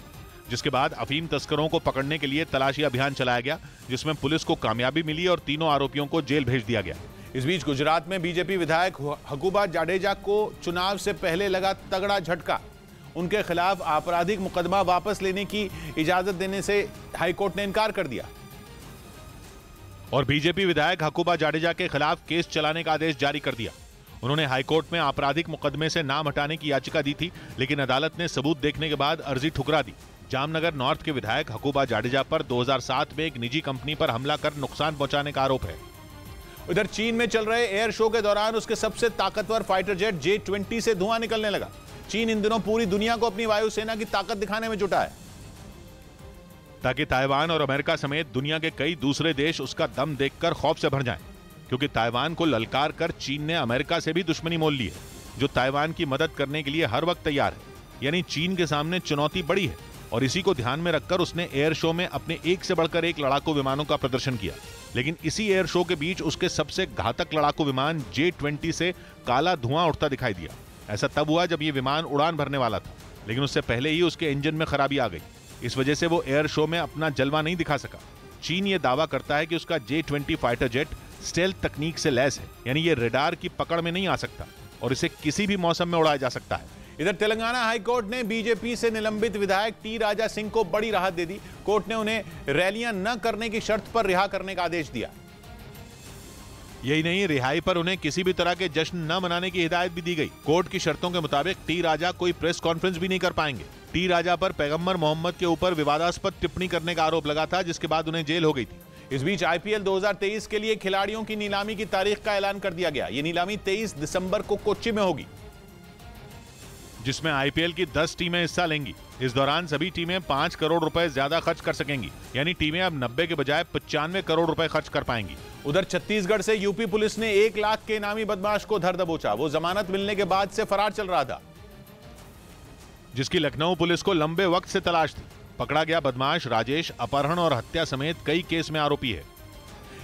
जिसके बाद अफीम तस्करों को पकड़ने के लिए तलाशी अभियान चलाया गया, जिसमें पुलिस को कामयाबी मिली और तीनों आरोपियों को जेल भेज दिया गया। इस बीच गुजरात में बीजेपी विधायक हकुबा जाडेजा को चुनाव से पहले लगा तगड़ा झटका। उनके खिलाफ आपराधिक मुकदमा वापस लेने की इजाजत देने से हाईकोर्ट ने इनकार कर दिया, और बीजेपी विधायक हकुबा जाडेजा के खिलाफ केस चलाने का आदेश जारी कर दिया। उन्होंने हाईकोर्ट में आपराधिक मुकदमे से नाम हटाने की याचिका दी थी, लेकिन अदालत ने सबूत देखने के बाद अर्जी ठुकरा दी। जामनगर नॉर्थ के विधायक हकुबा जाडेजा पर 2007 में एक निजी कंपनी पर हमला कर नुकसान पहुंचाने का आरोप है। उधर चीन में चल रहे एयर शो के दौरान उसके सबसे ताकतवर फाइटर जेट J-20 से धुआं निकलने लगा। चीन इन दिनों पूरी दुनिया को अपनी वायुसेना की ताकत दिखाने में जुटा है, ताकि ताइवान और अमेरिका समेत दुनिया के कई दूसरे देश उसका दम देखकर खौफ से भर जाएं। क्योंकि ताइवान को ललकार कर चीन ने अमेरिका से भी दुश्मनी मोल ली है, जो ताइवान की मदद करने के लिए हर वक्त तैयार है। यानी चीन के सामने चुनौती बड़ी है, और इसी को ध्यान में रखकर उसने एयर शो में अपने एक से बढ़कर एक लड़ाकू विमानों का प्रदर्शन किया। लेकिन इसी एयर शो के बीच उसके सबसे घातक लड़ाकू विमान J-20 से काला धुआं उठता दिखाई दिया। ऐसा तब हुआ जब ये विमान उड़ान भरने वाला था, लेकिन उससे पहले ही उसके इंजन में खराबी आ गई। इस वजह से वो एयर शो में अपना जलवा नहीं दिखा सका। चीन ये दावा करता है कि उसका J-20 फाइटर जेट स्टेल्थ तकनीक से लैस है, यानी ये रडार की पकड़ में नहीं आ सकता और इसे किसी भी मौसम में उड़ाया जा सकता है। इधर तेलंगाना हाईकोर्ट ने बीजेपी से निलंबित विधायक टी राजा सिंह को बड़ी राहत दे दी। कोर्ट ने उन्हें रैलियां न करने की शर्त पर रिहा करने का आदेश दिया। यही नहीं, रिहाई पर उन्हें किसी भी तरह के जश्न न मनाने की हिदायत भी दी गई। कोर्ट की शर्तों के मुताबिक टी राजा कोई प्रेस कॉन्फ्रेंस भी नहीं कर पाएंगे। टी राजा पर पैगंबर मोहम्मद के ऊपर विवादास्पद टिप्पणी करने का आरोप लगा था, जिसके बाद उन्हें जेल हो गई थी। इस बीच IPL 2023 के लिए खिलाड़ियों की नीलामी की तारीख का ऐलान कर दिया गया। ये नीलामी 23 दिसंबर को कोच्चि में होगी। जिसमें आईपीएल की 10 टीमें हिस्सा लेंगी। इस दौरान सभी टीमें 5 करोड़ रुपए ज्यादा खर्च कर सकेंगी, यानी टीमें अब 90 के बजाय 95 करोड़ रुपए खर्च कर पाएंगी। उधर छत्तीसगढ़ से यूपी पुलिस ने 1 लाख के इनामी बदमाश को धर दबोचा। वो जमानत मिलने के बाद से फरार चल रहा था, जिसकी लखनऊ पुलिस को लंबे वक्त से तलाश थी। पकड़ा गया बदमाश राजेश अपहरण और हत्या समेत कई केस में आरोपी है।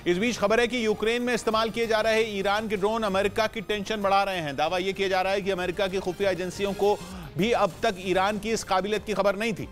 इस बीच खबर है कि यूक्रेन में इस्तेमाल किए जा रहे ईरान के ड्रोन अमेरिका की टेंशन बढ़ा रहे हैं। दावा यह किया जा रहा है कि अमेरिका की खुफिया एजेंसियों को भी अब तक ईरान की इस काबिलियत की खबर नहीं थी,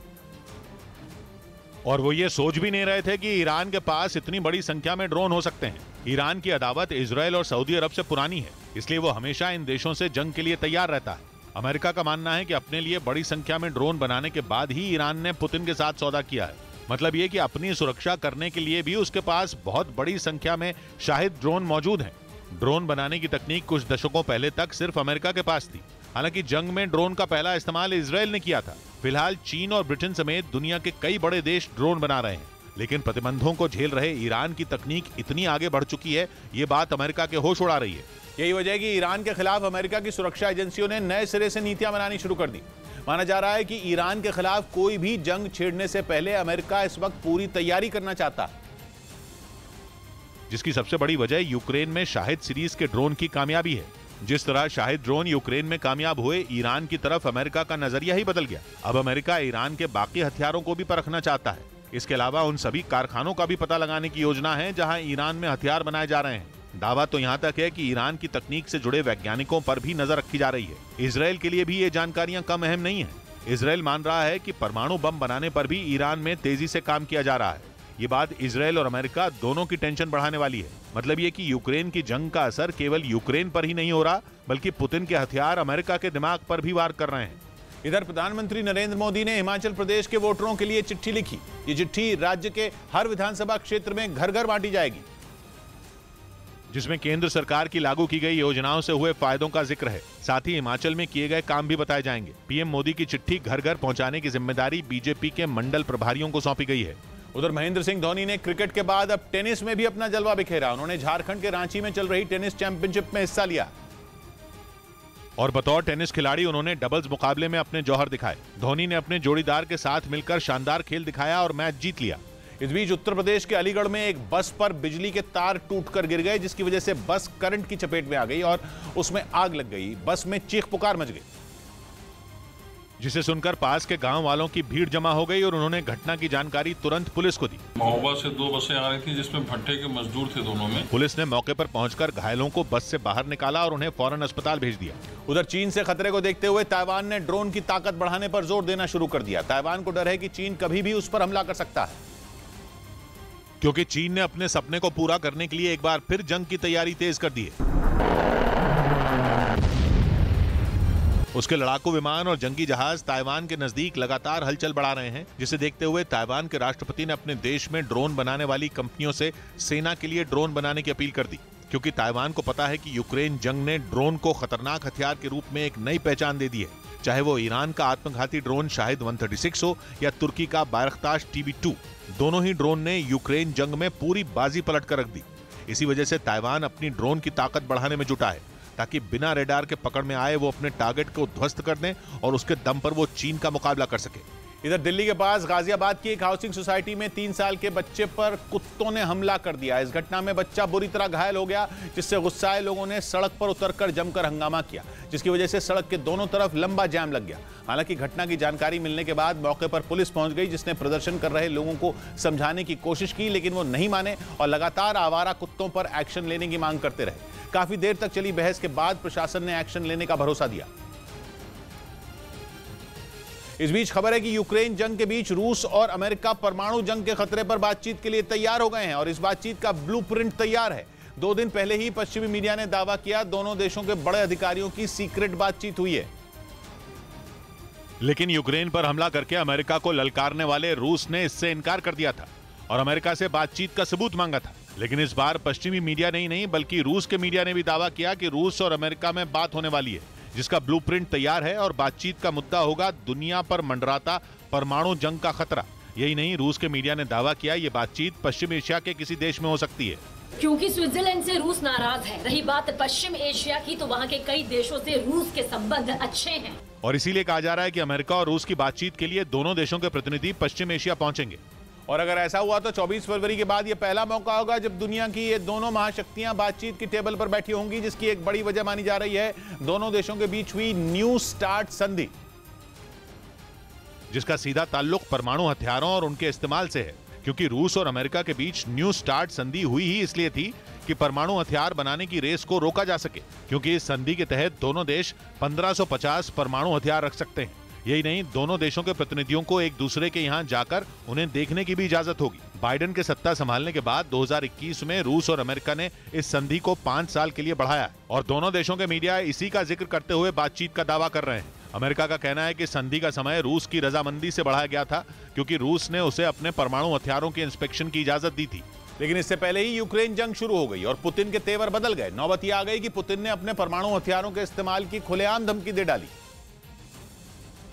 और वो ये सोच भी नहीं रहे थे कि ईरान के पास इतनी बड़ी संख्या में ड्रोन हो सकते हैं। ईरान की अदावत इजराइल और सऊदी अरब से पुरानी है, इसलिए वो हमेशा इन देशों से जंग के लिए तैयार रहता है। अमेरिका का मानना है कि अपने लिए बड़ी संख्या में ड्रोन बनाने के बाद ही ईरान ने पुतिन के साथ सौदा किया है। मतलब ये कि अपनी सुरक्षा करने के लिए भी उसके पास बहुत बड़ी संख्या में शाहिद ड्रोन मौजूद हैं। ड्रोन बनाने की तकनीक कुछ दशकों पहले तक सिर्फ अमेरिका के पास थी। हालांकि जंग में ड्रोन का पहला इस्तेमाल इजराइल ने किया था। फिलहाल चीन और ब्रिटेन समेत दुनिया के कई बड़े देश ड्रोन बना रहे हैं, लेकिन प्रतिबंधों को झेल रहे ईरान की तकनीक इतनी आगे बढ़ चुकी है, ये बात अमेरिका के होश उड़ा रही है। यही वजह है कि ईरान के खिलाफ अमेरिका की सुरक्षा एजेंसियों ने नए सिरे से नीतियां बनानी शुरू कर दी। माना जा रहा है कि ईरान के खिलाफ कोई भी जंग छेड़ने से पहले अमेरिका इस वक्त पूरी तैयारी करना चाहता है, जिसकी सबसे बड़ी वजह यूक्रेन में शाहिद सीरीज के ड्रोन की कामयाबी है। जिस तरह शाहिद ड्रोन यूक्रेन में कामयाब हुए, ईरान की तरफ अमेरिका का नजरिया ही बदल गया। अब अमेरिका ईरान के बाकी हथियारों को भी परखना चाहता है। इसके अलावा उन सभी कारखानों का भी पता लगाने की योजना है जहां ईरान में हथियार बनाए जा रहे हैं। दावा तो यहां तक है कि ईरान की तकनीक से जुड़े वैज्ञानिकों पर भी नजर रखी जा रही है। इजराइल के लिए भी ये जानकारियां कम अहम नहीं है। इजराइल मान रहा है कि परमाणु बम बनाने पर भी ईरान में तेजी से काम किया जा रहा है। ये बात इजराइल और अमेरिका दोनों की टेंशन बढ़ाने वाली है। मतलब ये कि यूक्रेन की जंग का असर केवल यूक्रेन पर ही नहीं हो रहा, बल्कि पुतिन के हथियार अमेरिका के दिमाग पर भी वार कर रहे हैं। इधर प्रधानमंत्री नरेंद्र मोदी ने हिमाचल प्रदेश के वोटरों के लिए चिट्ठी लिखी। ये चिट्ठी राज्य के हर विधानसभा क्षेत्र में घर घर बांटी जाएगी, जिसमें केंद्र सरकार की लागू की गई योजनाओं से हुए फायदों का जिक्र है। साथ ही हिमाचल में किए गए काम भी बताए जाएंगे। पीएम मोदी की चिट्ठी घर घर पहुंचाने की जिम्मेदारी बीजेपी के मंडल प्रभारियों को सौंपी गई है। उधर महेंद्र सिंह धोनी ने क्रिकेट के बाद अब टेनिस में भी अपना जलवा बिखेरा। उन्होंने झारखंड के रांची में चल रही टेनिस चैंपियनशिप में हिस्सा लिया और बतौर टेनिस खिलाड़ी उन्होंने डबल्स मुकाबले में अपने जौहर दिखाए। धोनी ने अपने जोड़ीदार के साथ मिलकर शानदार खेल दिखाया और मैच जीत लिया। इस बीच उत्तर प्रदेश के अलीगढ़ में एक बस पर बिजली के तार टूटकर गिर गए, जिसकी वजह से बस करंट की चपेट में आ गई और उसमें आग लग गई। बस में चीख पुकार मच गई, जिसे सुनकर पास के गांव वालों की भीड़ जमा हो गई और उन्होंने घटना की जानकारी तुरंत पुलिस को दी। महोबा से 2 बसें आ रही थी, जिसमें भट्टे के मजदूर थे दोनों में। पुलिस ने मौके पर पहुंचकर घायलों को बस से बाहर निकाला और उन्हें फौरन अस्पताल भेज दिया। उधर चीन से खतरे को देखते हुए ताइवान ने ड्रोन की ताकत बढ़ाने पर जोर देना शुरू कर दिया। ताइवान को डर है कि चीन कभी भी उस पर हमला कर सकता है, क्योंकि चीन ने अपने सपने को पूरा करने के लिए एक बार फिर जंग की तैयारी तेज कर दी है। उसके लड़ाकू विमान और जंगी जहाज ताइवान के नजदीक लगातार हलचल बढ़ा रहे हैं, जिसे देखते हुए ताइवान के राष्ट्रपति ने अपने देश में ड्रोन बनाने वाली कंपनियों से सेना के लिए ड्रोन बनाने की अपील कर दी। क्योंकि ताइवान को पता है कि यूक्रेन जंग ने ड्रोन को खतरनाक हथियार के रूप में एक नई पहचान दे दी है। चाहे वो ईरान का आत्मघाती ड्रोन शाहिद 136 हो या तुर्की का बायरख्तार TB2, दोनों ही ड्रोन ने यूक्रेन जंग में पूरी बाजी पलट कर रख दी। इसी वजह से ताइवान अपनी ड्रोन की ताकत बढ़ाने में जुटा है, ताकि बिना रेडार के पकड़ में आए वो अपने टारगेट को ध्वस्त कर दें और उसके दम पर वो चीन का मुकाबला कर सके। इधर दिल्ली के पास गाजियाबाद की एक हाउसिंग सोसाइटी में 3 साल के बच्चे पर कुत्तों ने हमला कर दिया। इस घटना में बच्चा बुरी तरह घायल हो गया, जिससे गुस्साए लोगों ने सड़क पर उतरकर जमकर हंगामा किया, जिसकी वजह से सड़क के दोनों तरफ लंबा जाम लग गया। हालांकि घटना की जानकारी मिलने के बाद मौके पर पुलिस पहुंच गई, जिसने प्रदर्शन कर रहे लोगों को समझाने की कोशिश की, लेकिन वो नहीं माने और लगातार आवारा कुत्तों पर एक्शन लेने की मांग करते रहे। काफी देर तक चली बहस के बाद प्रशासन ने एक्शन लेने का भरोसा दिया। इस बीच खबर है कि यूक्रेन जंग के बीच रूस और अमेरिका परमाणु जंग के खतरे पर बातचीत के लिए तैयार हो गए हैं और इस बातचीत का ब्लूप्रिंट तैयार है। 2 दिन पहले ही पश्चिमी मीडिया ने दावा किया दोनों देशों के बड़े अधिकारियों की सीक्रेट बातचीत हुई है। लेकिन यूक्रेन पर हमला करके अमेरिका को ललकारने वाले रूस ने इससे इनकार कर दिया था और अमेरिका से बातचीत का सबूत मांगा था। लेकिन इस बार पश्चिमी मीडिया ने ही नहीं बल्कि रूस के मीडिया ने भी दावा किया कि रूस और अमेरिका में बात होने वाली है, जिसका ब्लूप्रिंट तैयार है और बातचीत का मुद्दा होगा दुनिया पर मंडराता परमाणु जंग का खतरा। यही नहीं, रूस के मीडिया ने दावा किया ये बातचीत पश्चिम एशिया के किसी देश में हो सकती है। क्योंकि स्विट्जरलैंड से रूस नाराज है। रही बात पश्चिम एशिया की, तो वहाँ के कई देशों से रूस के संबंध अच्छे हैं। और इसीलिए कहा जा रहा है कि अमेरिका और रूस की बातचीत के लिए दोनों देशों के प्रतिनिधि पश्चिम एशिया पहुंचेंगे। और अगर ऐसा हुआ तो 24 फरवरी के बाद यह पहला मौका होगा जब दुनिया की ये दोनों महाशक्तियां बातचीत की टेबल पर बैठी होंगी, जिसकी एक बड़ी वजह मानी जा रही है दोनों देशों के बीच हुई न्यू स्टार्ट संधि, जिसका सीधा ताल्लुक परमाणु हथियारों और उनके इस्तेमाल से है। क्योंकि रूस और अमेरिका के बीच न्यू स्टार्ट संधि हुई ही इसलिए थी कि परमाणु हथियार बनाने की रेस को रोका जा सके, क्योंकि इस संधि के तहत दोनों देश 1550 परमाणु हथियार रख सकते हैं। यही नहीं, दोनों देशों के प्रतिनिधियों को एक दूसरे के यहां जाकर उन्हें देखने की भी इजाजत होगी। बाइडेन के सत्ता संभालने के बाद 2021 में रूस और अमेरिका ने इस संधि को 5 साल के लिए बढ़ाया है और दोनों देशों के मीडिया इसी का जिक्र करते हुए बातचीत का दावा कर रहे हैं। अमेरिका का कहना है कि संधि का समय रूस की रजामंदी से बढ़ाया गया था, क्योंकि रूस ने उसे अपने परमाणु हथियारों के इंस्पेक्शन की इजाजत दी थी। लेकिन इससे पहले ही यूक्रेन जंग शुरू हो गई और पुतिन के तेवर बदल गए। नौबत यह आ गई कि पुतिन ने अपने परमाणु हथियारों के इस्तेमाल की खुलेआम धमकी दे डाली।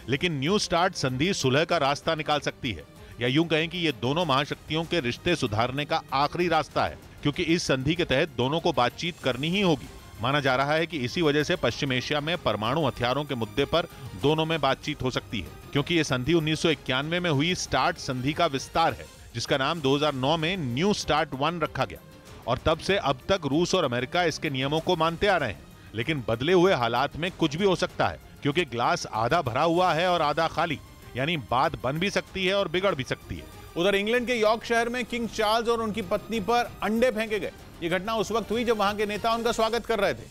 लेकिन न्यू स्टार्ट संधि सुलह का रास्ता निकाल सकती है, या यूं कहें कि ये दोनों महाशक्तियों के रिश्ते सुधारने का आखिरी रास्ता है, क्योंकि इस संधि के तहत दोनों को बातचीत करनी ही होगी। माना जा रहा है कि इसी वजह से पश्चिम एशिया में परमाणु हथियारों के मुद्दे पर दोनों में बातचीत हो सकती है, क्योंकि ये संधि 1991 में हुई स्टार्ट संधि का विस्तार है, जिसका नाम 2009 में न्यू स्टार्ट 1 रखा गया। और तब से अब तक रूस और अमेरिका इसके नियमों को मानते आ रहे हैं। लेकिन बदले हुए हालात में कुछ भी हो सकता है, क्योंकि ग्लास आधा भरा हुआ है और आधा खाली, यानी बात बन भी सकती है और बिगड़ भी सकती है। उधर इंग्लैंड के यॉर्क शहर में किंग चार्ल्स और उनकी पत्नी पर अंडे फेंके गए। ये घटना उस वक्त हुई जब वहां के नेता उनका स्वागत कर रहे थे।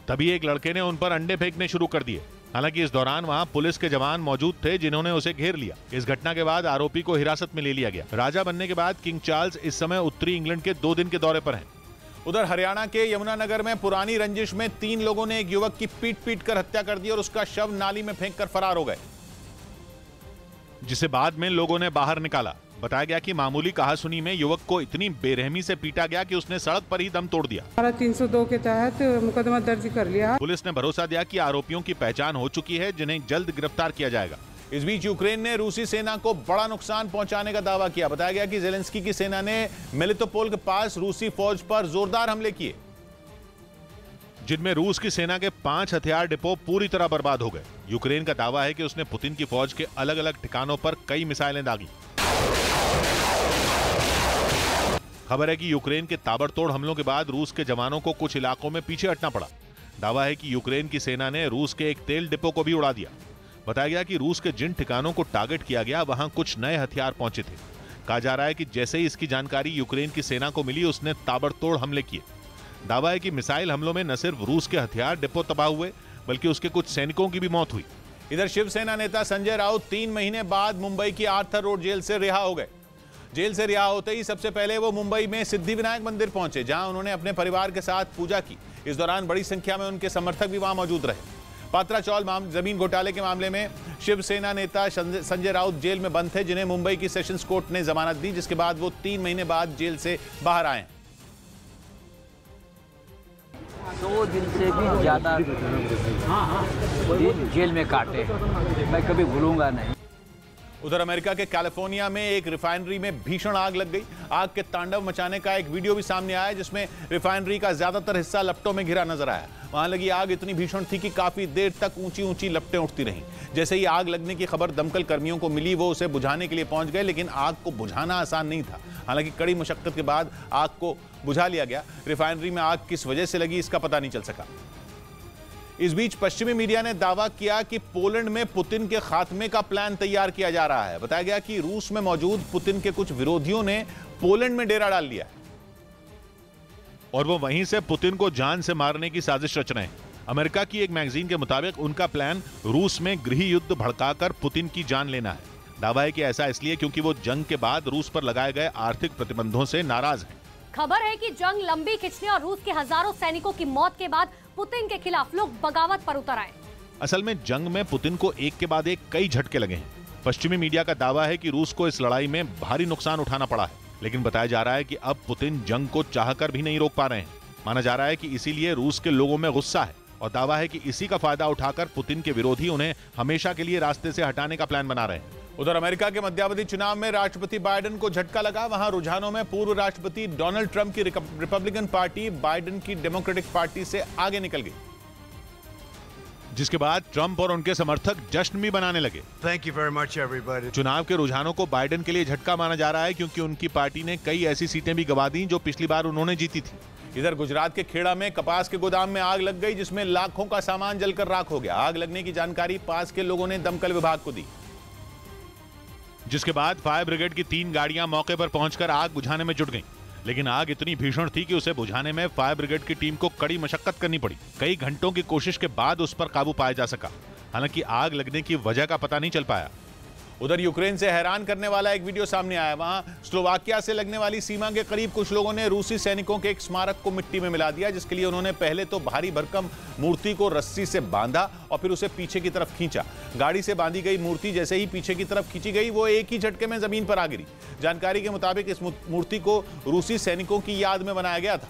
तभी एक लड़के ने उन पर अंडे फेंकने शुरू कर दिए। हालांकि इस दौरान वहां पुलिस के जवान मौजूद थे, जिन्होंने उसे घेर लिया। इस घटना के बाद आरोपी को हिरासत में ले लिया गया। राजा बनने के बाद किंग चार्ल्स इस समय उत्तरी इंग्लैंड के 2 दिन के दौरे पर हैं। उधर हरियाणा के यमुनानगर में पुरानी रंजिश में 3 लोगों ने एक युवक की पीट कर हत्या कर दी और उसका शव नाली में फेंककर फरार हो गए, जिसे बाद में लोगों ने बाहर निकाला। बताया गया कि मामूली कहासुनी में युवक को इतनी बेरहमी से पीटा गया कि उसने सड़क पर ही दम तोड़ दिया। 302 के तहत मुकदमा दर्ज कर लिया। पुलिस ने भरोसा दिया कि आरोपियों की पहचान हो चुकी है, जिन्हें जल्द गिरफ्तार किया जाएगा। इस बीच यूक्रेन ने रूसी सेना को बड़ा नुकसान पहुंचाने का दावा किया। बताया गया कि जेलेंस्की की सेना ने मेलिटोपोल के पास रूसी फौज पर जोरदार हमले किए, जिनमें रूस की सेना के 5 हथियार डिपो पूरी तरह बर्बाद हो गए। यूक्रेन का दावा है कि उसने पुतिन की फौज के अलग अलग ठिकानों पर कई मिसाइलें दागी। खबर है कि यूक्रेन के ताबड़तोड़ हमलों के बाद रूस के जवानों को कुछ इलाकों में पीछे हटना पड़ा। दावा है कि यूक्रेन की सेना ने रूस के एक तेल डिपो को भी उड़ा दिया। बताया गया कि रूस के जिन ठिकानों को टारगेट किया गया, वहां कुछ नए हथियार पहुंचे थे। कहा जा रहा है कि जैसे ही इसकी जानकारी यूक्रेन की सेना को मिली, उसने ताबड़तोड़ हमले किए। दावा है कि मिसाइल हमलों में न सिर्फ रूस के हथियार डिपो तबाह हुए, बल्कि उसके कुछ सैनिकों की भी मौत हुई। इधर शिवसेना नेता संजय राउत 3 महीने बाद मुंबई की आर्थर रोड जेल से रिहा हो गए। जेल से रिहा होते ही सबसे पहले वो मुंबई में सिद्धिविनायक मंदिर पहुंचे, जहां उन्होंने अपने परिवार के साथ पूजा की। इस दौरान बड़ी संख्या में उनके समर्थक भी वहां मौजूद रहे। पात्रा चौल जमीन घोटाले के मामले में शिवसेना नेता संजय राउत जेल में बंद थे, जिन्हें मुंबई की सेशंस कोर्ट ने जमानत दी, जिसके बाद वो 3 महीने बाद जेल से बाहर आए। 2 दिन से भी ज्यादा जेल में काटे, मैं कभी भूलूंगा नहीं। उधर अमेरिका के कैलिफोर्निया में एक रिफाइनरी में भीषण आग लग गई। आग के तांडव मचाने का एक वीडियो भी सामने आया, जिसमें रिफाइनरी का ज्यादातर हिस्सा लपटों में घिरा नजर आया। वहां लगी आग इतनी भीषण थी कि काफी देर तक ऊंची ऊंची लपटें उठती रहीं। जैसे ही आग लगने की खबर दमकल कर्मियों को मिली, वो उसे बुझाने के लिए पहुंच गए, लेकिन आग को बुझाना आसान नहीं था। हालांकि कड़ी मशक्कत के बाद आग को बुझा लिया गया। रिफाइनरी में आग किस वजह से लगी, इसका पता नहीं चल सका। इस बीच पश्चिमी मीडिया ने दावा किया कि पोलैंड में पुतिन के खात्मे का प्लान तैयार किया जा रहा है। बताया गया कि रूस में मौजूद पुतिन के कुछ विरोधियों ने पोलैंड में डेरा डाल लिया है और वो वहीं से पुतिन को जान से मारने की साजिश रच रहे हैं। अमेरिका की एक मैगजीन के मुताबिक उनका प्लान रूस में गृह युद्ध भड़काकर पुतिन की जान लेना है। दावा है कि ऐसा इसलिए क्योंकि वो जंग के बाद रूस पर लगाए गए आर्थिक प्रतिबंधों से नाराज हैं। खबर है कि जंग लंबी खिंचने और रूस के हजारों सैनिकों की मौत के बाद पुतिन के खिलाफ लोग बगावत पर उतर आए। असल में जंग में पुतिन को एक के बाद एक कई झटके लगे हैं। पश्चिमी मीडिया का दावा है कि रूस को इस लड़ाई में भारी नुकसान उठाना पड़ा है, लेकिन बताया जा रहा है कि अब पुतिन जंग को चाहकर भी नहीं रोक पा रहे हैं। माना जा रहा है कि इसीलिए रूस के लोगों में गुस्सा है और दावा है कि इसी का फायदा उठाकर पुतिन के विरोधी उन्हें हमेशा के लिए रास्ते से हटाने का प्लान बना रहे हैं। उधर अमेरिका के मध्यावधि चुनाव में राष्ट्रपति बाइडेन को झटका लगा। वहां रुझानों में पूर्व राष्ट्रपति डोनाल्ड ट्रंप की रिपब्लिकन पार्टी बाइडेन की डेमोक्रेटिक पार्टी से आगे निकल गई, जिसके बाद ट्रंप और उनके समर्थक जश्न भी बनाने लगे। Thank you very much, everybody. चुनाव के रुझानों को बाइडेन के लिए झटका माना जा रहा है क्योंकि उनकी पार्टी ने कई ऐसी सीटें भी गंवा दी जो पिछली बार उन्होंने जीती थी। इधर गुजरात के खेड़ा में कपास के गोदाम में आग लग गई जिसमें लाखों का सामान जलकर राख हो गया। आग लगने की जानकारी पास के लोगों ने दमकल विभाग को दी, जिसके बाद फायर ब्रिगेड की 3 गाड़ियां मौके पर पहुंचकर आग बुझाने में जुट गईं। लेकिन आग इतनी भीषण थी कि उसे बुझाने में फायर ब्रिगेड की टीम को कड़ी मशक्कत करनी पड़ी। कई घंटों की कोशिश के बाद उस पर काबू पाया जा सका। हालांकि आग लगने की वजह का पता नहीं चल पाया। उधर यूक्रेन से हैरान करने वाला एक वीडियो सामने आया। वहां स्लोवाकिया से लगने वाली सीमा के करीब कुछ लोगों ने रूसी सैनिकों के एक स्मारक को मिट्टी में मिला दिया, जिसके लिए उन्होंने पहले तो भारी भरकम मूर्ति को रस्सी से बांधा और फिर उसे पीछे की तरफ खींचा। गाड़ी से बांधी गई मूर्ति जैसे ही पीछे की तरफ खींची गई वो एक ही झटके में जमीन पर आ गिरी। जानकारी के मुताबिक इस मूर्ति को रूसी सैनिकों की याद में बनाया गया था।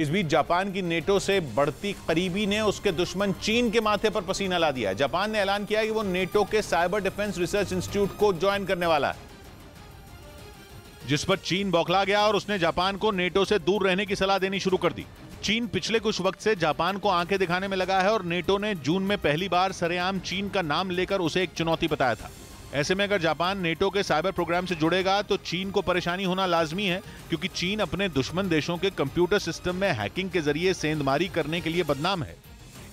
इस बीच जापान की नेटो से बढ़ती करीबी ने उसके दुश्मन चीन के माथे पर पसीना ला दिया है। जापान ने ऐलान किया कि वो नेटो के साइबर डिफेंस रिसर्च इंस्टीट्यूट को ज्वाइन करने वाला है, जिस पर चीन बौखला गया और उसने जापान को नेटो से दूर रहने की सलाह देनी शुरू कर दी। चीन पिछले कुछ वक्त से जापान को आंखें दिखाने में लगा है और नेटो ने जून में पहली बार सरेआम चीन का नाम लेकर उसे एक चुनौती बताया था। ऐसे में अगर जापान नेटो के साइबर प्रोग्राम से जुड़ेगा तो चीन को परेशानी होना लाजमी है, क्योंकि चीन अपने दुश्मन देशों के कंप्यूटर सिस्टम में हैकिंग के जरिए सेंधमारी करने के लिए बदनाम है।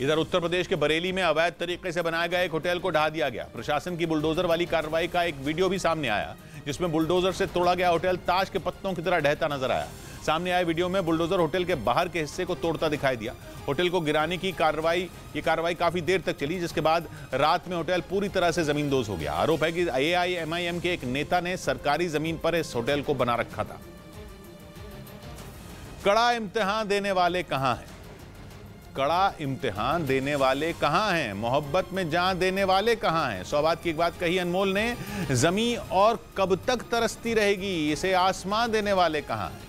इधर उत्तर प्रदेश के बरेली में अवैध तरीके से बनाया गया एक होटल को ढा दिया गया। प्रशासन की बुलडोजर वाली कार्रवाई का एक वीडियो भी सामने आया, जिसमें बुलडोजर से तोड़ा गया होटल ताश के पत्तों की तरह ढहता नजर आया। सामने आए वीडियो में बुलडोजर होटल के बाहर के हिस्से को तोड़ता दिखाई दिया। होटल को गिराने की कार्रवाई काफी देर तक चली, जिसके बाद रात में होटल पूरी तरह से जमींदोज हो गया। आरोप है कि AIMIM के एक नेता ने सरकारी जमीन पर इस होटल को बना रखा था। कड़ा इम्तिहान देने वाले कहां हैं? कड़ा इम्तिहान देने वाले कहां हैं? मोहब्बत में जान देने वाले कहां हैं? 100 बात की एक बात कही अनमोल ने, जमीन और कब तक तरसती रहेगी, इसे आसमां देने वाले कहां हैं?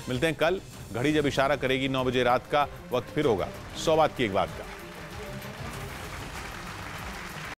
मिलते हैं कल। घड़ी जब इशारा करेगी 9 बजे रात का, वक्त फिर होगा 100 बात की एक बात का।